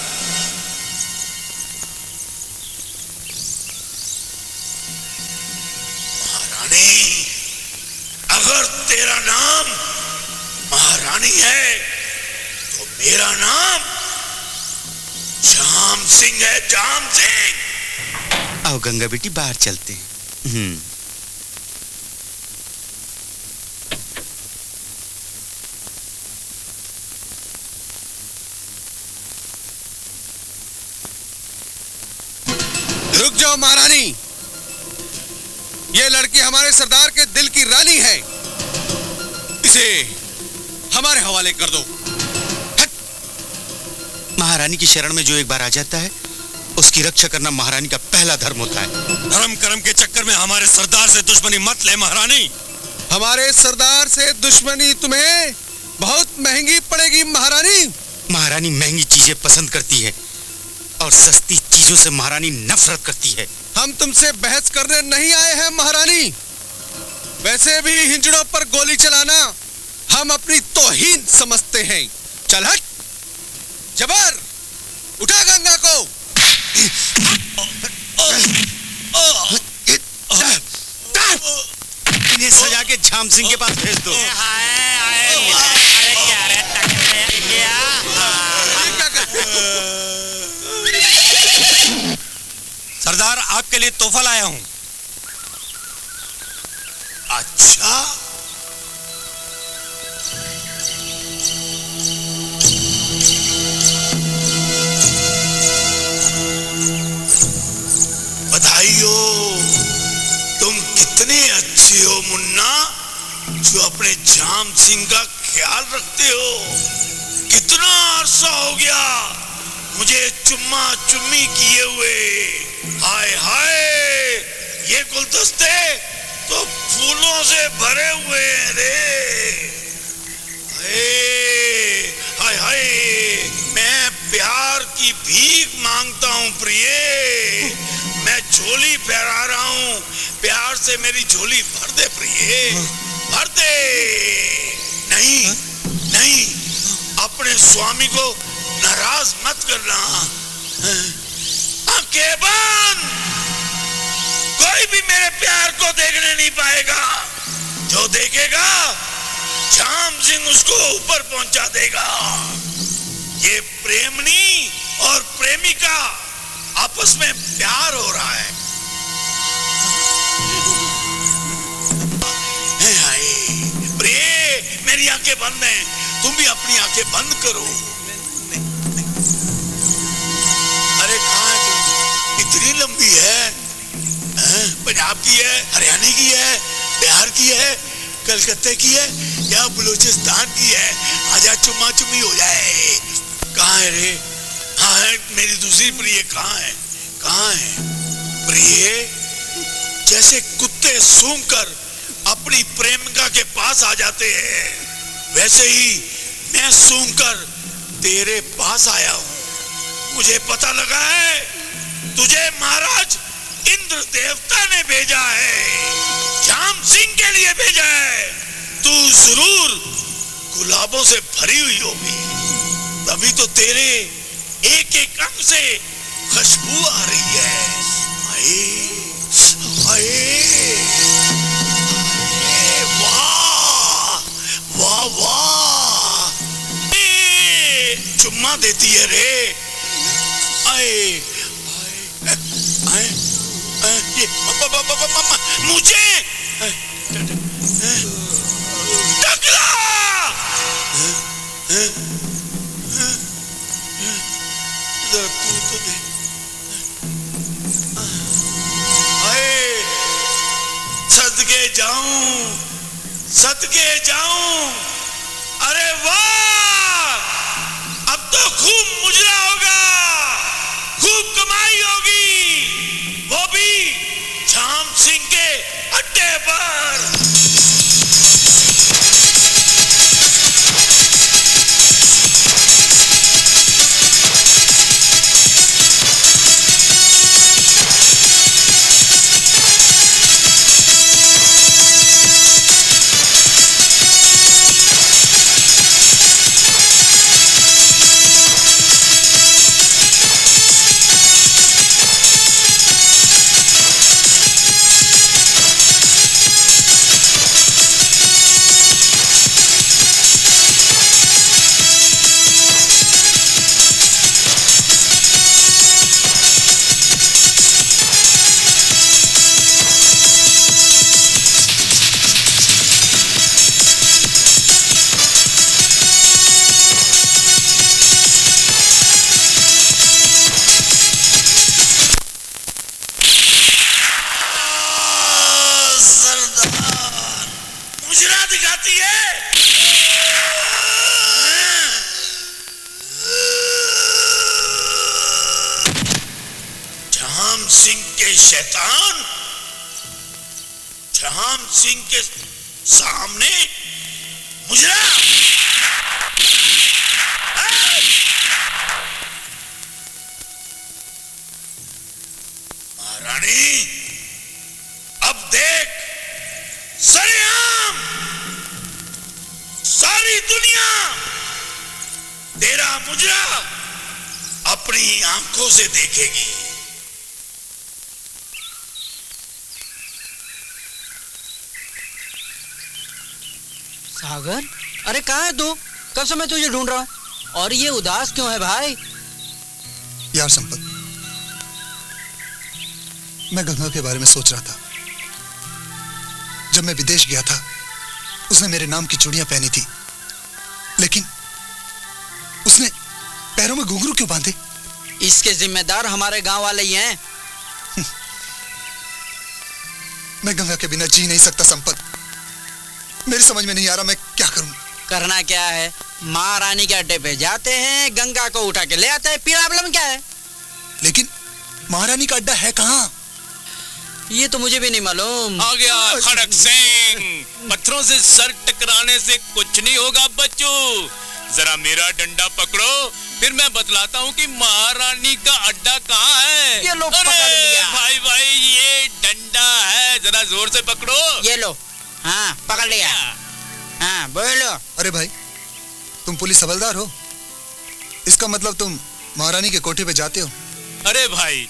महारानी, अगर तेरा नाम महारानी है तो मेरा नाम झाम सिंह है, झाम सिंह।
आओ गंगा बेटी, बाहर चलते हैं।
रुक जाओ महारानी, ये लड़की हमारे सरदार के दिल की रानी है, इसे हमारे हवाले कर दो।
महारानी की शरण में जो एक बार आ जाता है उसकी रक्षा करना महारानी का पहला धर्म होता है।
धर्म कर्म के चक्कर में हमारे सरदार से दुश्मनी मत ले महारानी।
हमारे सरदार से दुश्मनी तुम्हें बहुत महंगी पड़ेगी महारानी।
महारानी महंगी चीजें पसंद करती है और सस्ती चीजों से महारानी नफरत करती है।
हम तुमसे बहस करने नहीं आए हैं महारानी। वैसे भी हिंजड़ों पर गोली चलाना हम अपनी तौहीन समझते हैं। चल हट, जबर, उठा गंगा को।
इन्हें सजा के झाम सिंह के पास भेज दो।
सरदार, आपके लिए तोहफा लाया हूं।
अच्छा, बधाई हो। तुम कितने अच्छे हो मुन्ना, जो अपने झाम सिंह का ख्याल रखते हो। कितना अरसा हो गया मुझे चुम्मा चुम्मी किए हुए। हाय हाय, ये गुलदस्ते तो फूलों से भरे हुए हैं रे। हाय हाय, मैं प्यार की भीख मांगता हूँ प्रिय। मैं झोली फहरा रहा हूँ, प्यार से मेरी झोली भर दे प्रिय, भर दे। नहीं नहीं, अपने स्वामी को नाराज मत करना। आंखें बंद, कोई भी मेरे प्यार को देखने नहीं पाएगा। जो देखेगा झाम सिंह उसको ऊपर पहुंचा देगा। ये प्रेमनी और प्रेमिका आपस में प्यार हो रहा है। प्रिय, मेरी आंखें बंद हैं, तुम भी अपनी आंखें बंद करो। अरे कहाँ है तुम? इतनी लंबी है? पंजाब की है, हरियाणा की है, बिहार की है, कलकत्ते की है या बलूचिस्तान की है? आजा चुम्मा चुम्मी हो जाए। कहाँ है रे? हाँ है, मेरी दूसरी प्रिय कहाँ है? कहाँ है प्रिय? जैसे कुत्ते सूंघकर अपनी प्रेमिका के पास आ जाते हैं, वैसे ही मैं सूंघकर तेरे पास आया हूँ। मुझे पता लगा है तुझे महाराज इंद्र देवता ने भेजा है, झाम सिंह के लिए भेजा है। तू जरूर गुलाबों से भरी हुई होगी, तभी तो तेरे एक एक अंग से खुशबू आ रही है। वाह वाह वाह, चुम्मा देती है रे। आए आए, मुझे टकला। तू तो दे। सदके जाऊं, सदके जाऊं। अरे वाह, अब तो खूब मुजरा होगा, खूब कमाई होगी, वो भी झाम सिंह के अड्डे पर। शैतान, झाम सिंह के सामने मुजरा। महारानी, अब देख, सरेआम सारी दुनिया तेरा मुजरा अपनी आंखों से देखेगी।
सागर, अरे कहाँ है तू? कब से मैं तुझे ढूंढ रहा हूँ। और ये उदास क्यों है भाई?
यार संपत, मैं गंगा के बारे में सोच रहा था। जब मैं विदेश गया था, उसने मेरे नाम की चूड़ियां पहनी थी, लेकिन उसने पैरों में घुंघरू क्यों बांधे?
इसके जिम्मेदार हमारे गांव वाले ही हैं।
मैं गंगा के बिना जी नहीं सकता संपत। मेरी समझ में नहीं आ रहा मैं क्या करूं।
करना क्या है? महारानी के अड्डे पे जाते हैं, गंगा को उठा के ले आते हैं, प्रॉब्लम क्या है?
लेकिन महारानी का अड्डा है कहाँ?
ये तो मुझे भी नहीं मालूम।
आ गया खड़क सिंह। पत्थरों से सर टकराने से कुछ नहीं होगा बच्चों। जरा मेरा डंडा पकड़ो, फिर मैं बतलाता हूँ कि महारानी का अड्डा कहाँ है।
ये लो, पकड़ लिया।
भाई भाई ये डंडा है, जरा जोर से पकड़ो।
ये लो, हाँ पकड़ लिया। हाँ बोलो।
अरे भाई, तुम पुलिस हवलदार हो? इसका मतलब तुम महारानी के कोठे पे जाते हो?
अरे भाई,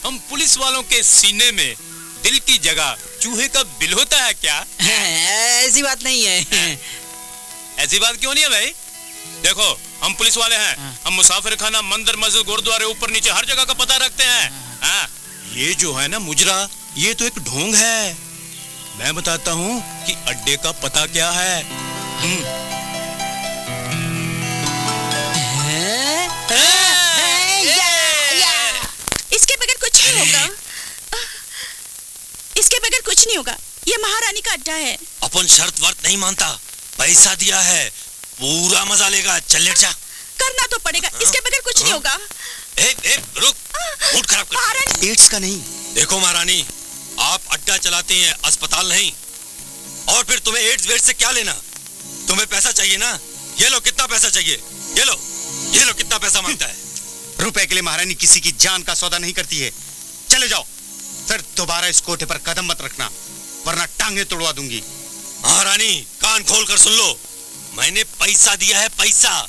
हम पुलिस वालों के सीने में दिल की जगह चूहे का बिल होता है क्या?
ऐसी बात नहीं है।
ऐसी बात क्यों नहीं है भाई? देखो, हम पुलिस वाले हैं। हम मुसाफिर खाना, मंदिर, मस्जिद, गुरुद्वारे, ऊपर नीचे हर जगह का पता रखते हैं। हाँ, ये जो है ना मुजरा, ये तो एक ढोंग है। मैं बताता हूँ कि अड्डे का पता क्या है।
इसके बगैर कुछ नहीं होगा। इसके बगैर कुछ नहीं होगा। ये महारानी का अड्डा है।
अपन शर्त वर्त नहीं मानता, पैसा दिया है, पूरा मजा लेगा। चल लेट जा।
करना तो पड़ेगा, इसके बगैर कुछ नहीं होगा।
रुक, मूड खराब कर।
एड्स का नहीं।
देखो महारानी, आप अड्डा चलाती हैं, अस्पताल नहीं। और फिर तुम्हें एड्स वेड्स से क्या लेना? तुम्हें पैसा चाहिए ना? ये लो, कितना पैसा चाहिए? ये लो कितना पैसा मांगता है?
रुपए के लिए महारानी किसी की जान का सौदा नहीं करती है। चले जाओ, फिर दोबारा इस कोठे पर कदम मत रखना, वरना टांगे तोड़वा दूंगी।
महारानी कान खोल कर सुन लो, मैंने पैसा दिया है, पैसा।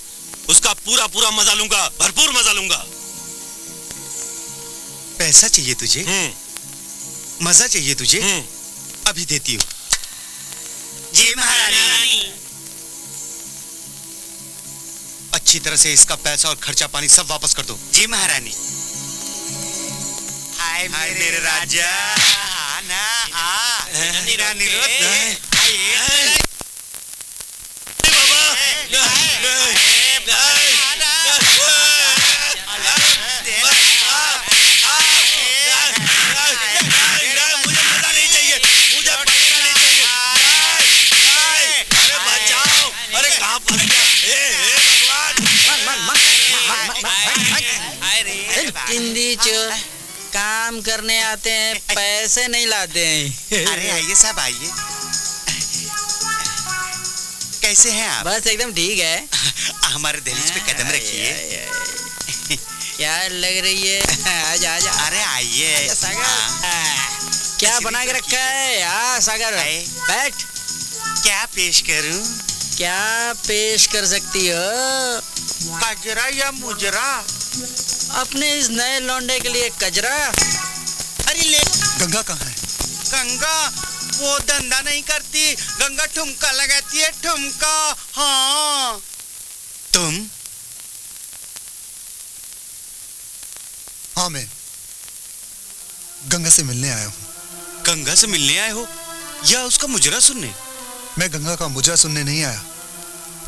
उसका पूरा पूरा मजा लूंगा, भरपूर मजा लूंगा।
पैसा चाहिए तुझे? मजा चाहिए तुझे? अभी देती हूँ। जी महारानी। अच्छी तरह से इसका पैसा और खर्चा पानी सब वापस कर दो। जी महारानी। हाय मेरे राजा। मेरा
हिंदी चोर काम करने आते हैं, पैसे नहीं लाते हैं।
अरे आइए साहब, आइए। कैसे हैं आप?
बस एकदम ठीक है।
हमारे दहलीज पे कदम रखिए।
क्या लग रही है? आजा आजा।
अरे आइए
सागर। क्या बना के रखा है? हाँ सागर, बैठ।
क्या पेश करूं?
क्या पेश कर सकती हो?
कजरा या मुजरा?
अपने इस नए लौंडे के लिए कजरा।
अरे ले।
गंगा कहाँ है?
गंगा वो धंधा नहीं करती, गंगा ठुमका लगाती है, ठुमका। हाँ। तुम?
हाँ, मैं गंगा से मिलने आया हूँ।
गंगा से मिलने आए हो या उसका मुजरा सुनने?
मैं गंगा का मुजरा सुनने नहीं आया,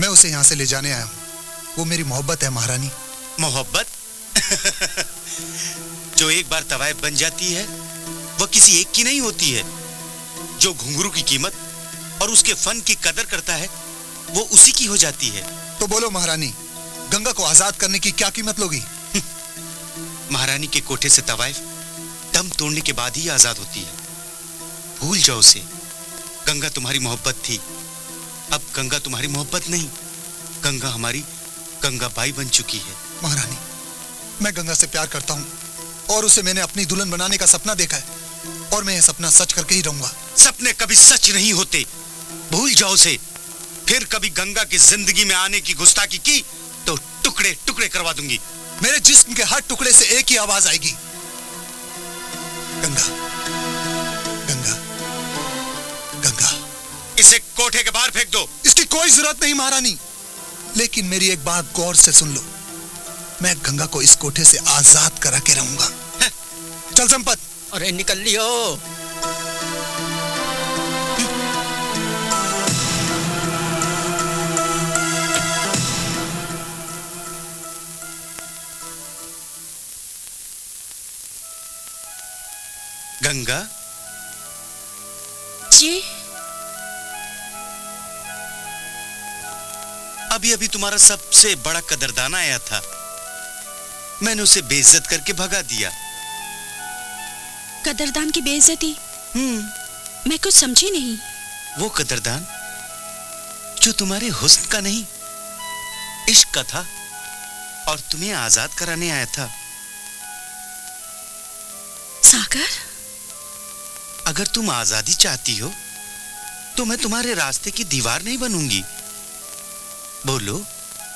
मैं उसे यहाँ से ले जाने आया हूँ। वो मेरी मोहब्बत है महारानी।
मोहब्बत? जो एक बार तवायफ बन जाती है वह किसी एक की नहीं होती है। जो घुंघरू की कीमत और उसके फन की कदर करता है वो उसी की हो जाती है।
तो बोलो महारानी, गंगा को आजाद करने की क्या कीमत लोगी?
महारानी के कोठे से तवायफ दम तोड़ने के बाद ही आजाद होती है। भूल जाओ उसे। गंगा तुम्हारी मोहब्बत थी, अब गंगा तुम्हारी मोहब्बत नहीं। गंगा हमारी गंगा बाई बन चुकी है।
महारानी, मैं गंगा से प्यार करता हूँ और उसे मैंने अपनी दुल्हन बनाने का सपना देखा है, और मैं यह सपना सच करके ही रहूंगा।
सपने कभी सच नहीं होते, भूल जाओ उसे। फिर कभी गंगा की जिंदगी में आने की गुस्ताखी की तो टुकड़े टुकड़े करवा दूंगी।
मेरे जिस्म के हर टुकड़े से एक ही आवाज आएगी, गंगा, गंगा, गंगा।
इसे कोठे के बाहर फेंक दो।
इसकी कोई जरूरत नहीं महारानी, लेकिन मेरी एक बात गौर से सुन लो, मैं गंगा को इस कोठे से आजाद करा के रहूंगा। चल संपत।
अरे निकल लियो।
गंगा
जी,
अभी अभी तुम्हारा सबसे बड़ा कदरदान आया था, मैंने उसे बेइज्जत करके भगा दिया।
कदरदान की बेइज्जती? मैं कुछ समझी नहीं।
वो कदरदान जो तुम्हारे हुस्न का नहीं, इश्क का था और तुम्हें आजाद कराने आया था।
सागर,
अगर तुम आजादी चाहती हो तो मैं तुम्हारे रास्ते की दीवार नहीं बनूंगी। बोलो,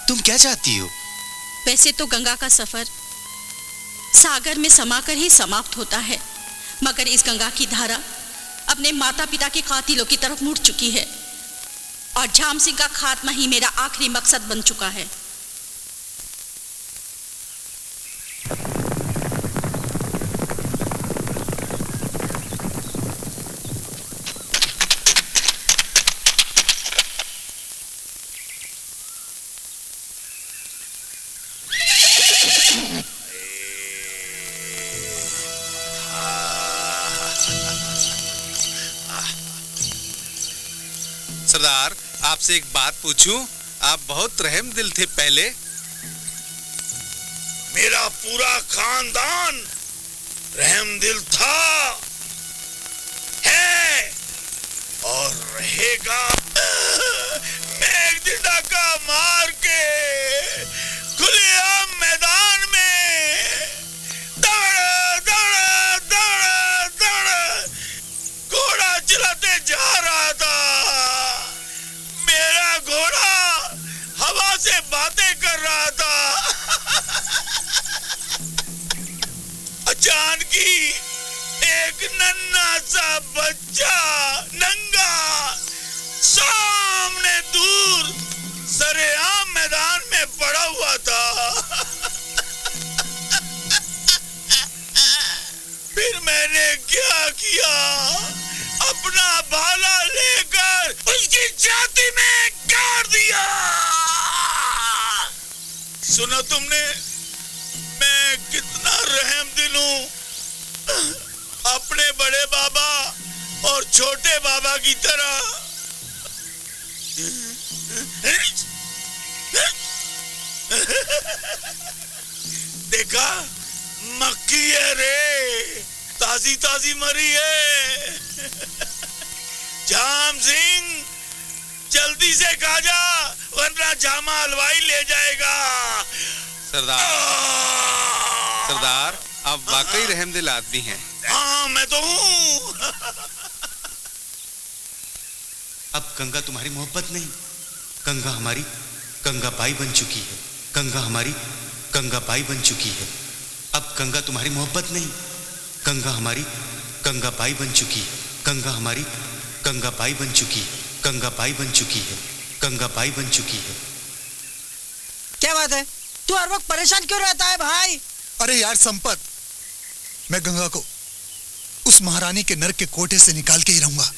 तुम क्या चाहती हो?
वैसे तो गंगा का सफर सागर में समाकर ही समाप्त होता है, मगर इस गंगा की धारा अपने माता पिता के कातिलों की तरफ मुड़ चुकी है और झाम सिंह का खात्मा ही मेरा आखिरी मकसद बन चुका है।
सरदार, आपसे एक बात पूछूं? आप बहुत रहम दिल थे पहले।
मेरा पूरा खानदान रहम दिल था, है और रहेगा। मैं एक दिन डाका मार के खुलेआम मैदान में दौड़ दौड़ दौड़ दौड़ घोड़ा चलाते जा रहा था। मेरा घोड़ा हवा से बातें कर रहा था। अचानक ही एक नन्हा सा बच्चा नंगा सामने दूर सरेआम मैदान में पड़ा हुआ था। फिर मैंने क्या किया, अपना भाला लेकर उसकी छाती में गाड़ दिया। सुना तुमने मैं कितना रहम दिल हूं, अपने बड़े बाबा और छोटे बाबा की तरह। देखा, मक्खी है रे, ताजी ताजी मरी है। झाम सिंह, जल्दी से खा जा, वरना झामा हलवाई ले जाएगा।
सरदार, आप वाकई रहमदिल आदमी हैं।
हाँ, मैं तो हूँ।
अब गंगा तुम्हारी मोहब्बत नहीं, गंगा हमारी गंगा बाई बन चुकी है। गंगा हमारी गंगा बाई बन चुकी है। अब गंगा तुम्हारी मोहब्बत नहीं, गंगा हमारी गंगा बाई बन चुकी है। गंगा हमारी गंगा बाई बन चुकी है। गंगा बाई बन चुकी है। गंगा बाई बन चुकी है।
क्या बात है, तू हर वक्त परेशान क्यों रहता है भाई?
अरे यार संपत, मैं गंगा को उस महारानी के नरक के कोठे से निकाल के ही रहूंगा,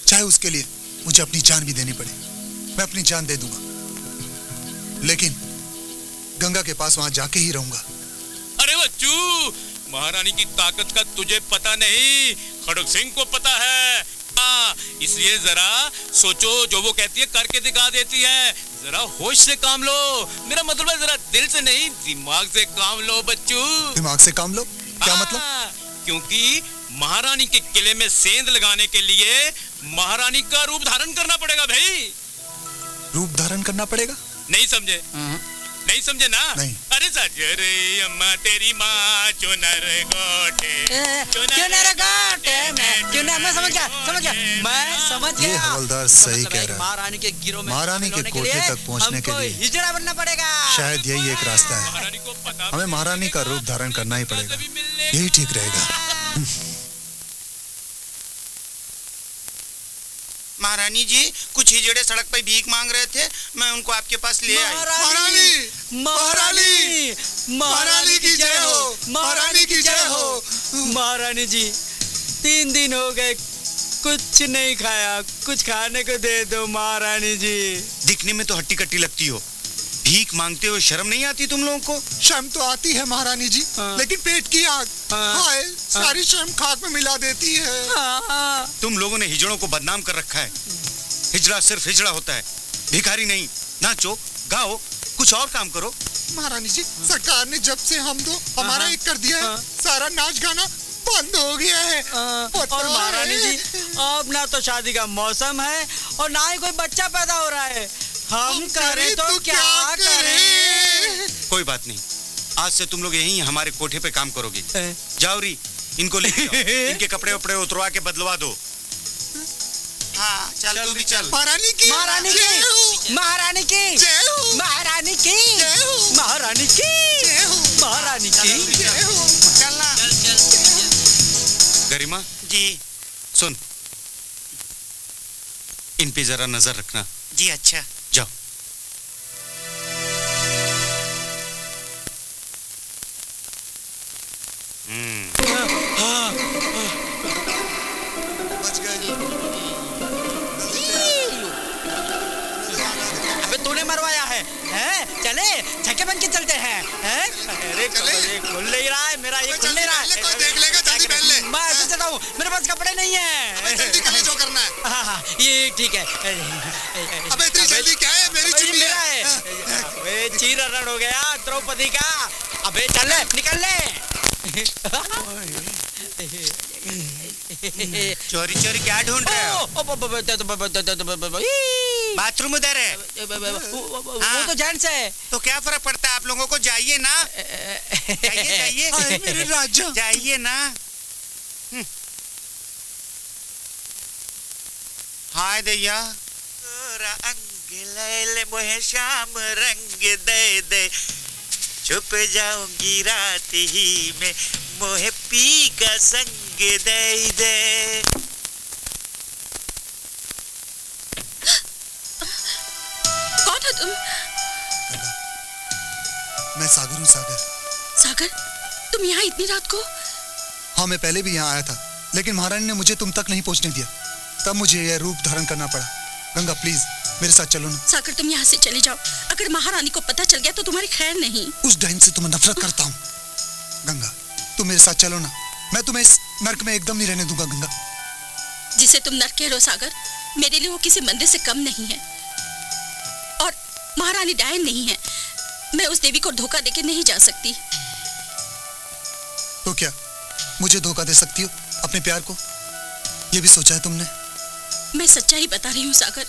चाहे उसके लिए मुझे अपनी जान भी देनी पड़े। मैं अपनी जान दे दूंगा, लेकिन गंगा के पास वहां जाके ही रहूंगा।
अरे बच्चू, महारानी की ताकत का तुझे पता नहीं, खड़ग सिंह को पता है। इसलिए जरा सोचो, जो वो कहती है करके दिखा देती है। जरा होश से काम लो, मेरा मतलब है जरा दिल से नहीं, दिमाग से काम लो बच्चू।
दिमाग से काम लो? क्या मतलब?
क्योंकि महारानी के किले में सेंध लगाने के लिए महारानी का रूप धारण करना पड़ेगा भाई।
रूप धारण करना पड़ेगा?
नहीं समझे? नहीं समझे ना?
नहीं।
अरे सजरे अम्मा तेरी माँ चुनर गोटे
चुनर गोटे क्यों ना, मैं समझ गया मैं समझ गया।
ये हवलदार सही कह रहा है।
महारानी के गिरोह में
महारानी के कोठे तक पहुंचने के लिए
हिजड़ा बनना पड़ेगा।
शायद यही एक रास्ता है। हमें महारानी का रूप धारण करना ही पड़ेगा, यही ठीक रहेगा।
महारानी जी कुछ हिजड़े सड़क पर भीख मांग रहे थे, मैं उनको आपके पास ले आई।
महारानी महारानी की जय हो, महारानी की जय हो। महारानी जी 3 दिन हो गए, कुछ नहीं खाया, कुछ खाने को दे दो महारानी जी।
दिखने में तो हट्टी कट्टी लगती हो, भीख मांगते हो, शर्म नहीं आती तुम लोगों को?
शर्म तो आती है महारानी जी, लेकिन पेट की आग हाय सारी शर्म खाक में मिला देती है।
तुम लोगों ने हिजड़ों को बदनाम कर रखा है। हिजड़ा सिर्फ हिजड़ा होता है, भिखारी नहीं। नाचो गाओ, कुछ और काम करो।
महारानी जी सरकार ने जब से हम दो हमारा एक कर दिया है, सारा नाच गाना बंद हो गया है।
और महारानी जी अब ना तो शादी का मौसम है और ना ही कोई बच्चा पैदा हो रहा है। हम करें तो क्या करें?
कोई बात नहीं, आज से तुम लोग यहीं हमारे कोठे पे काम करोगे। जाओ री, इनको ले जाओ, इनके कपड़े वपड़े उतरवा के बदलवा दो। हाँ चल तू भी चल।
महारानी की
महारानी की महारानी की महारानी की महारानी की महारानी की
चलना। गरिमा
जी
सुन, इन पे जरा नजर रखना।
जी अच्छा।
जाओ।
बच गए।
अबे तूने मरवाया है, हैं? चले झके बन के चलते हैं, हैं? अरे खुल नहीं रहा है मेरा, ये खुल नहीं रहा है।
कोई देख लेगा, जल्दी पहन ले।
मैं ऐसे चलता हूँ, मेरे पास कपड़े नहीं है।
जल्दी कर ले जो करना है।
हाँ ये ठीक है।
अबे इतनी जल्दी क्या है, मेरी चुन्नी
मेरा है। अबे चीरहरण हो गया द्रौपदी का। अबे चल ले, निकल ले।
चोरी चोरी क्या ढूंढ रहे हो? बाथरूम उधर है।
वो तो जेंट्स है।
तो क्या फर्क पड़ता है आप लोगों को? जाइए ना, जाइए जाइए
मेरे राजा,
जाइए ना। हाय दैया।
अंग ले ले मोहे शाम रंग दे दे, छुप जाऊंगी रात ही में मोहे पी का संग दे दे।
कौन हो तुम?
मैं सागर हूँ। सागर
सागर, तुम यहाँ इतनी रात को?
हाँ मैं पहले भी यहाँ आया था, लेकिन महारानी ने मुझे तुम तक नहीं पहुँचने दिया, तब मुझे यह रूप धारण करना पड़ा। गंगा प्लीज मेरे साथ चलो ना।
सागर तुम यहाँ से चले जाओ, अगर महारानी को पता चल गया तो तुम्हारी खैर नहीं।
उस डाइन से तुम्हें नफरत करता हूँ। गंगा तुम मेरे साथ चलो ना, मैं तुम्हें इस नर्क में एकदम नहीं रहने दूंगा। गंगा
जिसे तुम नर्क कह रहे हो सागर, मेरे लिए वो किसी मंदिर से कम नहीं है, और महारानी डायन नहीं है। मैं उस देवी को धोखा देके नहीं जा सकती।
तो क्या मुझे धोखा दे सकती हो अपने प्यार को? ये भी सोचा है तुमने?
मैं सच्चाई बता रही हूँ सागर,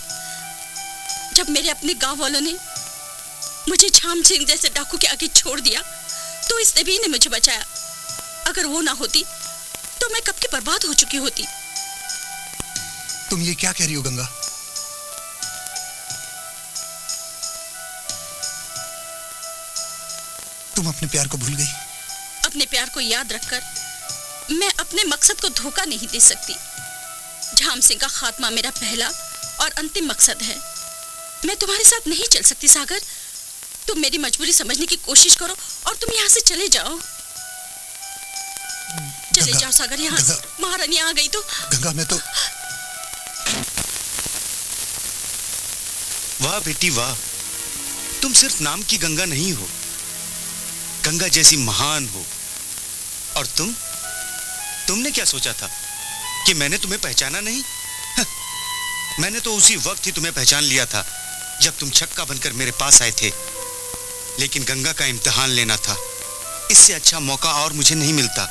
जब मेरे अपने गांव वालों ने मुझे झाम सिंह जैसे डाकू के आगे छोड़ दिया तो इस देवी ने मुझे बचाया। अगर वो ना होती तो मैं कब की बर्बाद हो चुकी होती।
तुम ये क्या कह रही हो गंगा? तुम अपने प्यार को भूल गई?
अपने प्यार को याद रखकर मैं अपने मकसद को धोखा नहीं दे सकती। झाम सिंह का खात्मा मेरा पहला और अंतिम मकसद है। मैं तुम्हारे साथ नहीं चल सकती सागर, तुम मेरी मजबूरी समझने की कोशिश करो और तुम यहाँ से चले जाओ। चले जाओ सागर, यहाँ से महारानी आ गई तो।
गंगा मैं तो।
वाह बेटी वाह, तुम सिर्फ नाम की गंगा नहीं हो, गंगा जैसी महान हो। और तुमने क्या सोचा था कि मैंने तुम्हें पहचाना नहीं? मैंने तो उसी वक्त ही तुम्हें पहचान लिया था जब तुम छक्का बनकर मेरे पास आए थे। लेकिन गंगा का इम्तिहान लेना था, इससे अच्छा मौका और मुझे नहीं मिलता।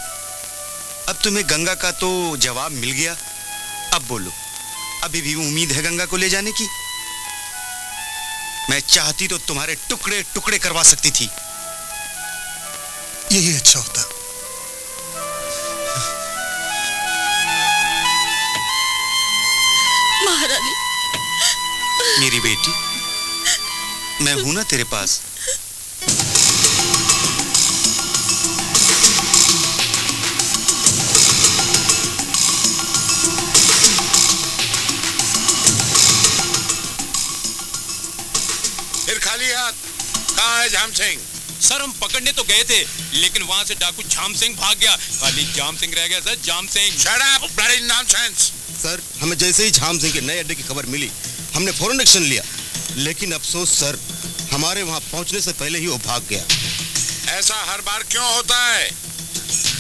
अब तुम्हें गंगा का तो जवाब मिल गया। अब बोलो, अभी भी उम्मीद है गंगा को ले जाने की? मैं चाहती तो तुम्हारे टुकड़े टुकड़े करवा सकती थी।
यही अच्छा होता।
महारानी।
मेरी बेटी, मैं हूं ना तेरे पास।
फिर खाली हाथ कहाँ है झाम सिंह?
सर हम पकड़ने तो गए थे, लेकिन वहाँ से डाकू झाम सिंह भाग गया। खाली जाम सिंह रह गया sir, Jam Singh.
Shut up, bloody nonsense!
Sir, हमें जैसे ही झाम सिंह के नए अड्डे की खबर मिली, हमने फौरन एक्शन लिया। लेकिन अफसोस सर, हमारे वहाँ पहुँचने से पहले ही वो भाग गया।
ऐसा हर बार क्यों होता है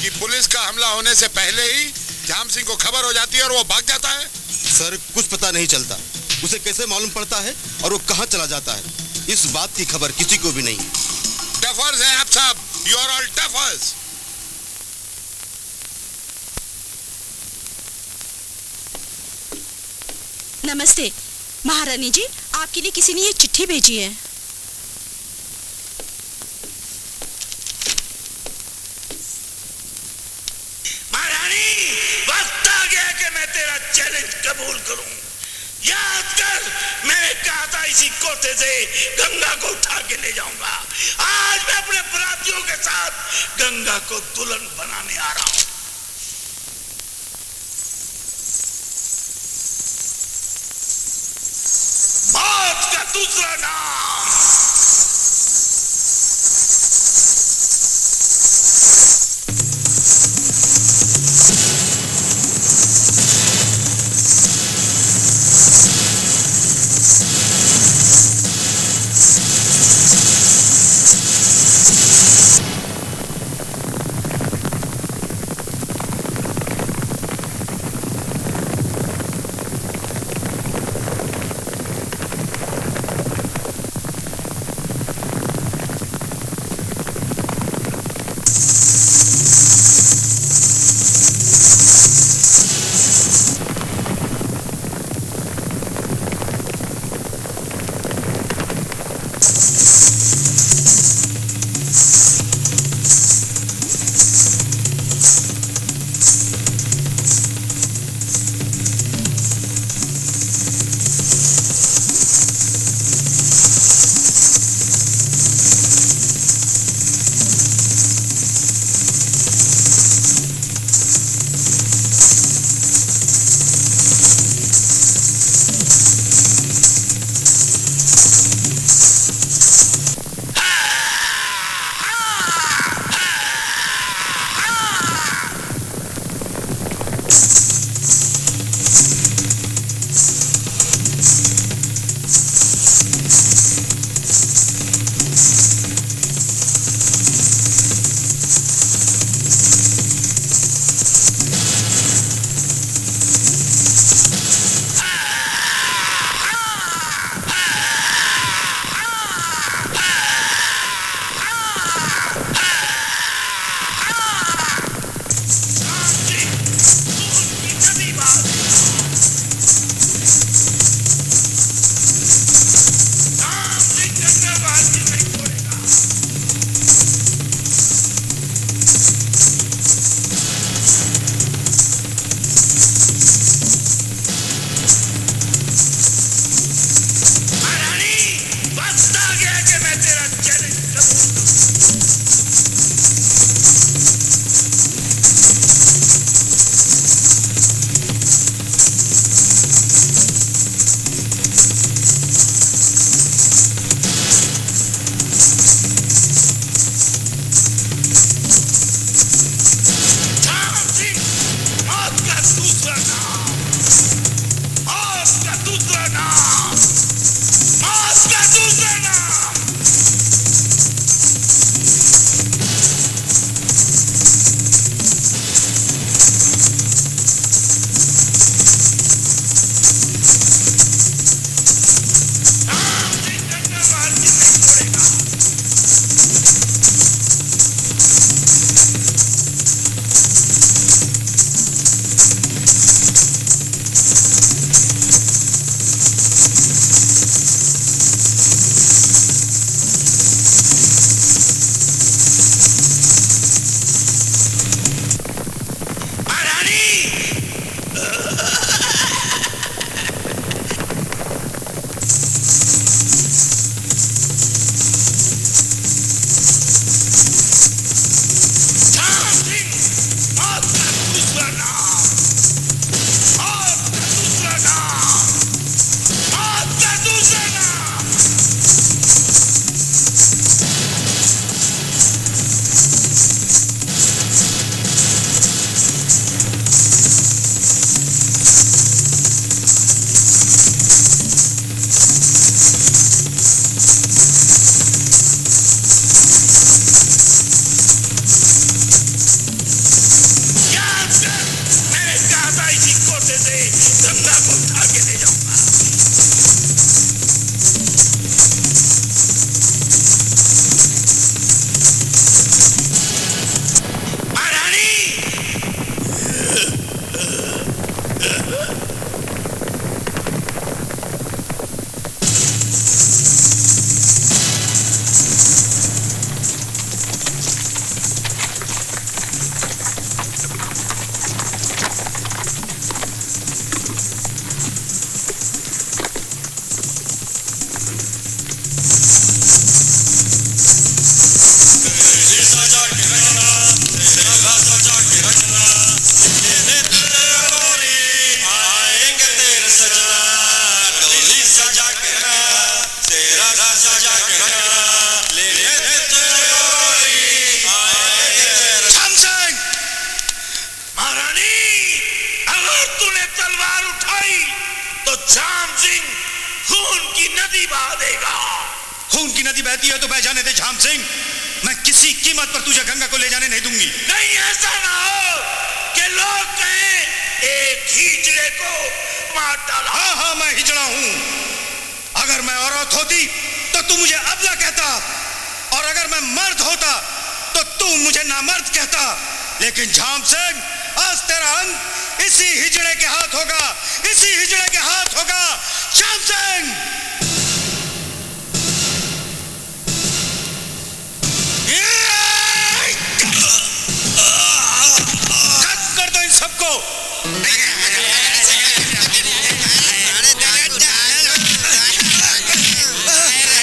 कि पुलिस का हमला होने से पहले ही झाम सिंह को खबर हो जाती है और वो भाग जाता है?
सर, कुछ पता नहीं चलता उसे कैसे मालूम पड़ता है और वो कहाँ चला जाता है, इस बात की खबर किसी को भी नहीं।
डफर्स हैं आप सब, यू आर ऑल डफर्स।
नमस्ते महारानी जी, आपके लिए किसी ने ये चिट्ठी भेजी है।
महारानी, वक्त आ गया कि मैं तेरा चैलेंज कबूल करूं। याद कर, मैंने कहा था इसी कोटे से गंगा को उठा के ले जाऊंगा। आज मैं अपने बरातियों के साथ गंगा को दुल्हन बनाने आ रहा हूं। मौत का दूसरा नाम।
चाहती है तो बह जाने दे झाम सिंह। मैं किसी कीमत पर तुझे गंगा को ले जाने नहीं दूंगी।
नहीं, ऐसा ना हो कि लोग कहें एक हिजड़े को मार डाला।
हाँ हाँ, मैं हिजड़ा हूं। अगर मैं औरत होती तो तू मुझे अबला कहता, और अगर मैं मर्द होता तो तू मुझे नामर्द कहता। लेकिन झाम सिंह, आज तेरा अंत इसी हिजड़े के हाथ होगा, इसी हिजड़े के हाथ होगा। झाम सिंह, खत्म कर दो इन सबको।
महारानी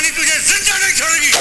तुझे जिंदा नहीं छोड़ेगी।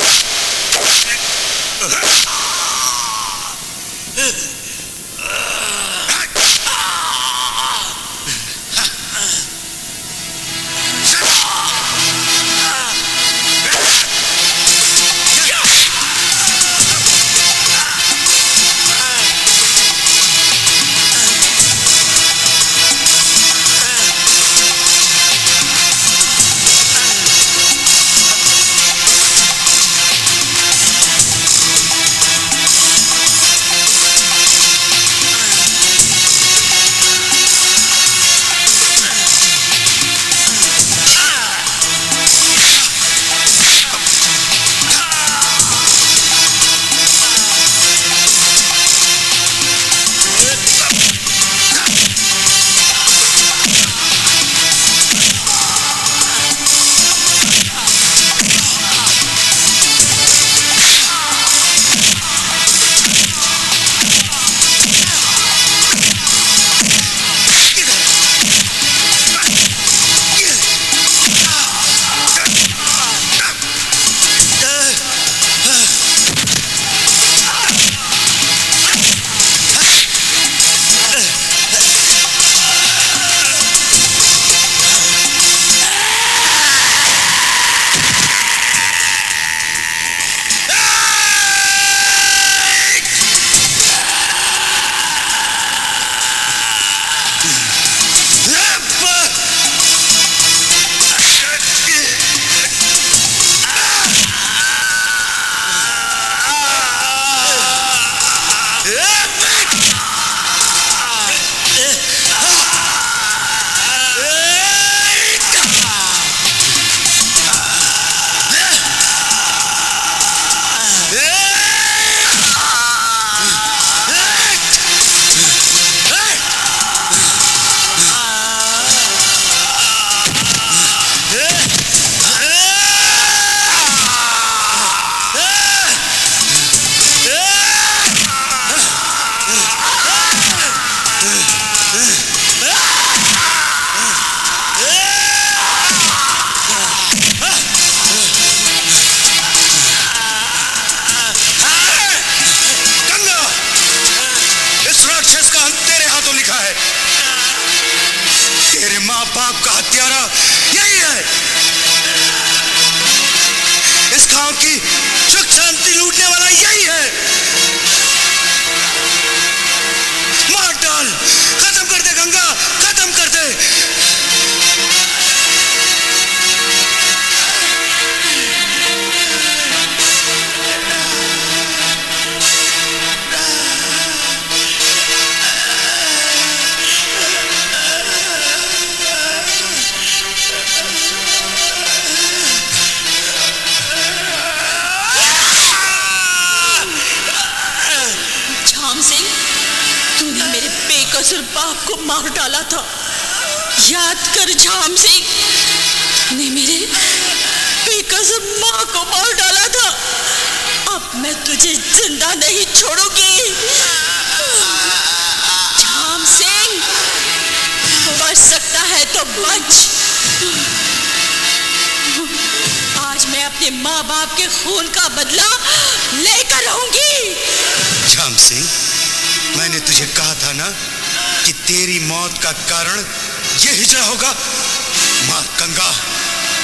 राक्षस का अंत तेरे हाथों लिखा है। तेरे माँ बाप का हत्यारा यही है। इस गांव की सुख शांति लूटने वाला यही है। मार डाल, खत्म कर दे गंगा, खत्म कर दे।
बेकसूर बाप को मार डाला था। याद कर झाम सिंह, तूने मेरे बेकसूर माँ को मार डाला था। अब मैं तुझे जिंदा नहीं छोड़ूंगी। झाम सिंह, बच सकता है तो बच। आज मैं अपने माँ बाप के खून का बदला लेकर रहूंगी।
झाम सिंह, मैंने तुझे कहा था ना कि तेरी मौत का कारण यही से होगा। मार गंगा,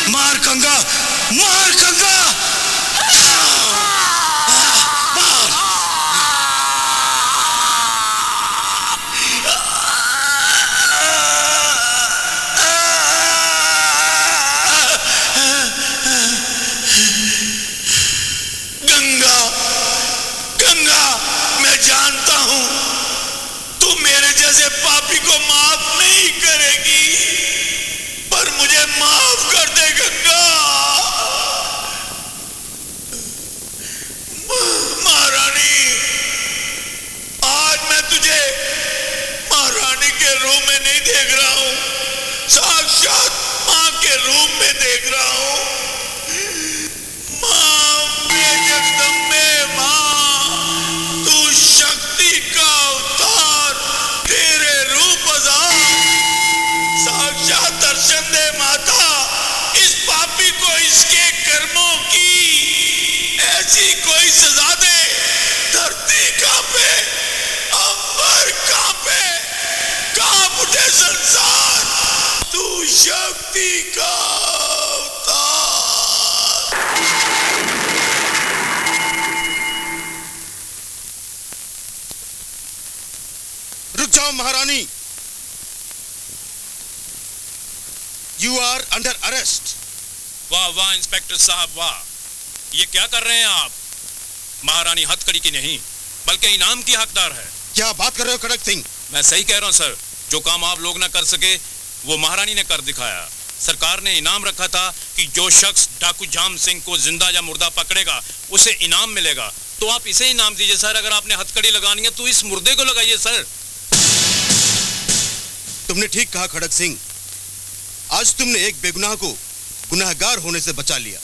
मार गंगा, मार गंगा।
गंगा, गंगा, मैं जानता हूं तू मेरे जैसे पापी को माफ नहीं करेगी, पर मुझे माफ कर दे गंगा। महारानी, आज मैं तुझे महारानी के रूप में नहीं देख रहा हूं, साक्षात मां के रूप में देख रहा हूं। जगदम्बे मां, तू शक्ति का अवतार, तेरे रूप बजा
जाओ महारानी। You are under arrest.
वाह वाह इंस्पेक्टर साहब वाह, ये क्या कर रहे हैं आप? महारानी हथकड़ी की नहीं बल्कि इनाम की हकदार है।
क्या बात कर रहे हो खड़क सिंह?
मैं सही कह रहा हूँ सर, जो काम आप लोग ना कर सके वो महारानी ने कर दिखाया। सरकार ने इनाम रखा था कि जो शख्स डाकू जाम सिंह को जिंदा या मुर्दा पकड़ेगा उसे इनाम मिलेगा, तो आप इसे इनाम दीजिए सर। अगर आपने हथकड़ी लगानी है तो इस मुर्दे को लगाइए सर।
तुमने ठीक कहा खड़क सिंह, आज तुमने एक बेगुनाह को गुनाहगार होने से बचा लिया।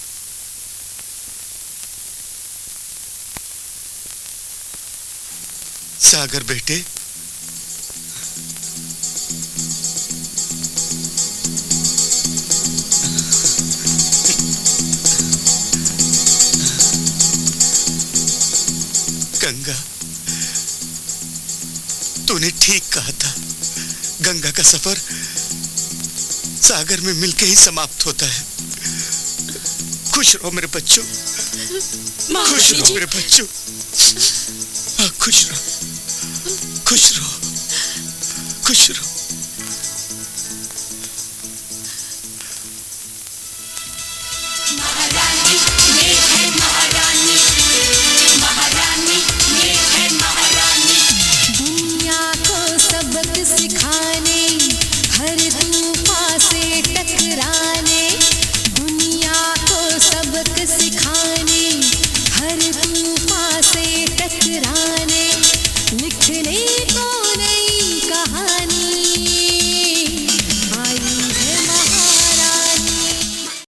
सागर बेटे, गंगा, तूने ठीक कहा था। गंगा का सफर सागर में मिलके ही समाप्त होता है। खुश रहो मेरे बच्चों, खुश रहो मेरे बच्चों, खुश रहो, खुश रहो, खुश रहो।
महारानी ये है महारानी, महारानी ये है महारानी।
दुनिया को सबक सिखाने, हर तूफान से टकराने। दुनिया को सबक सिखाने, हर तूफान से टकराने।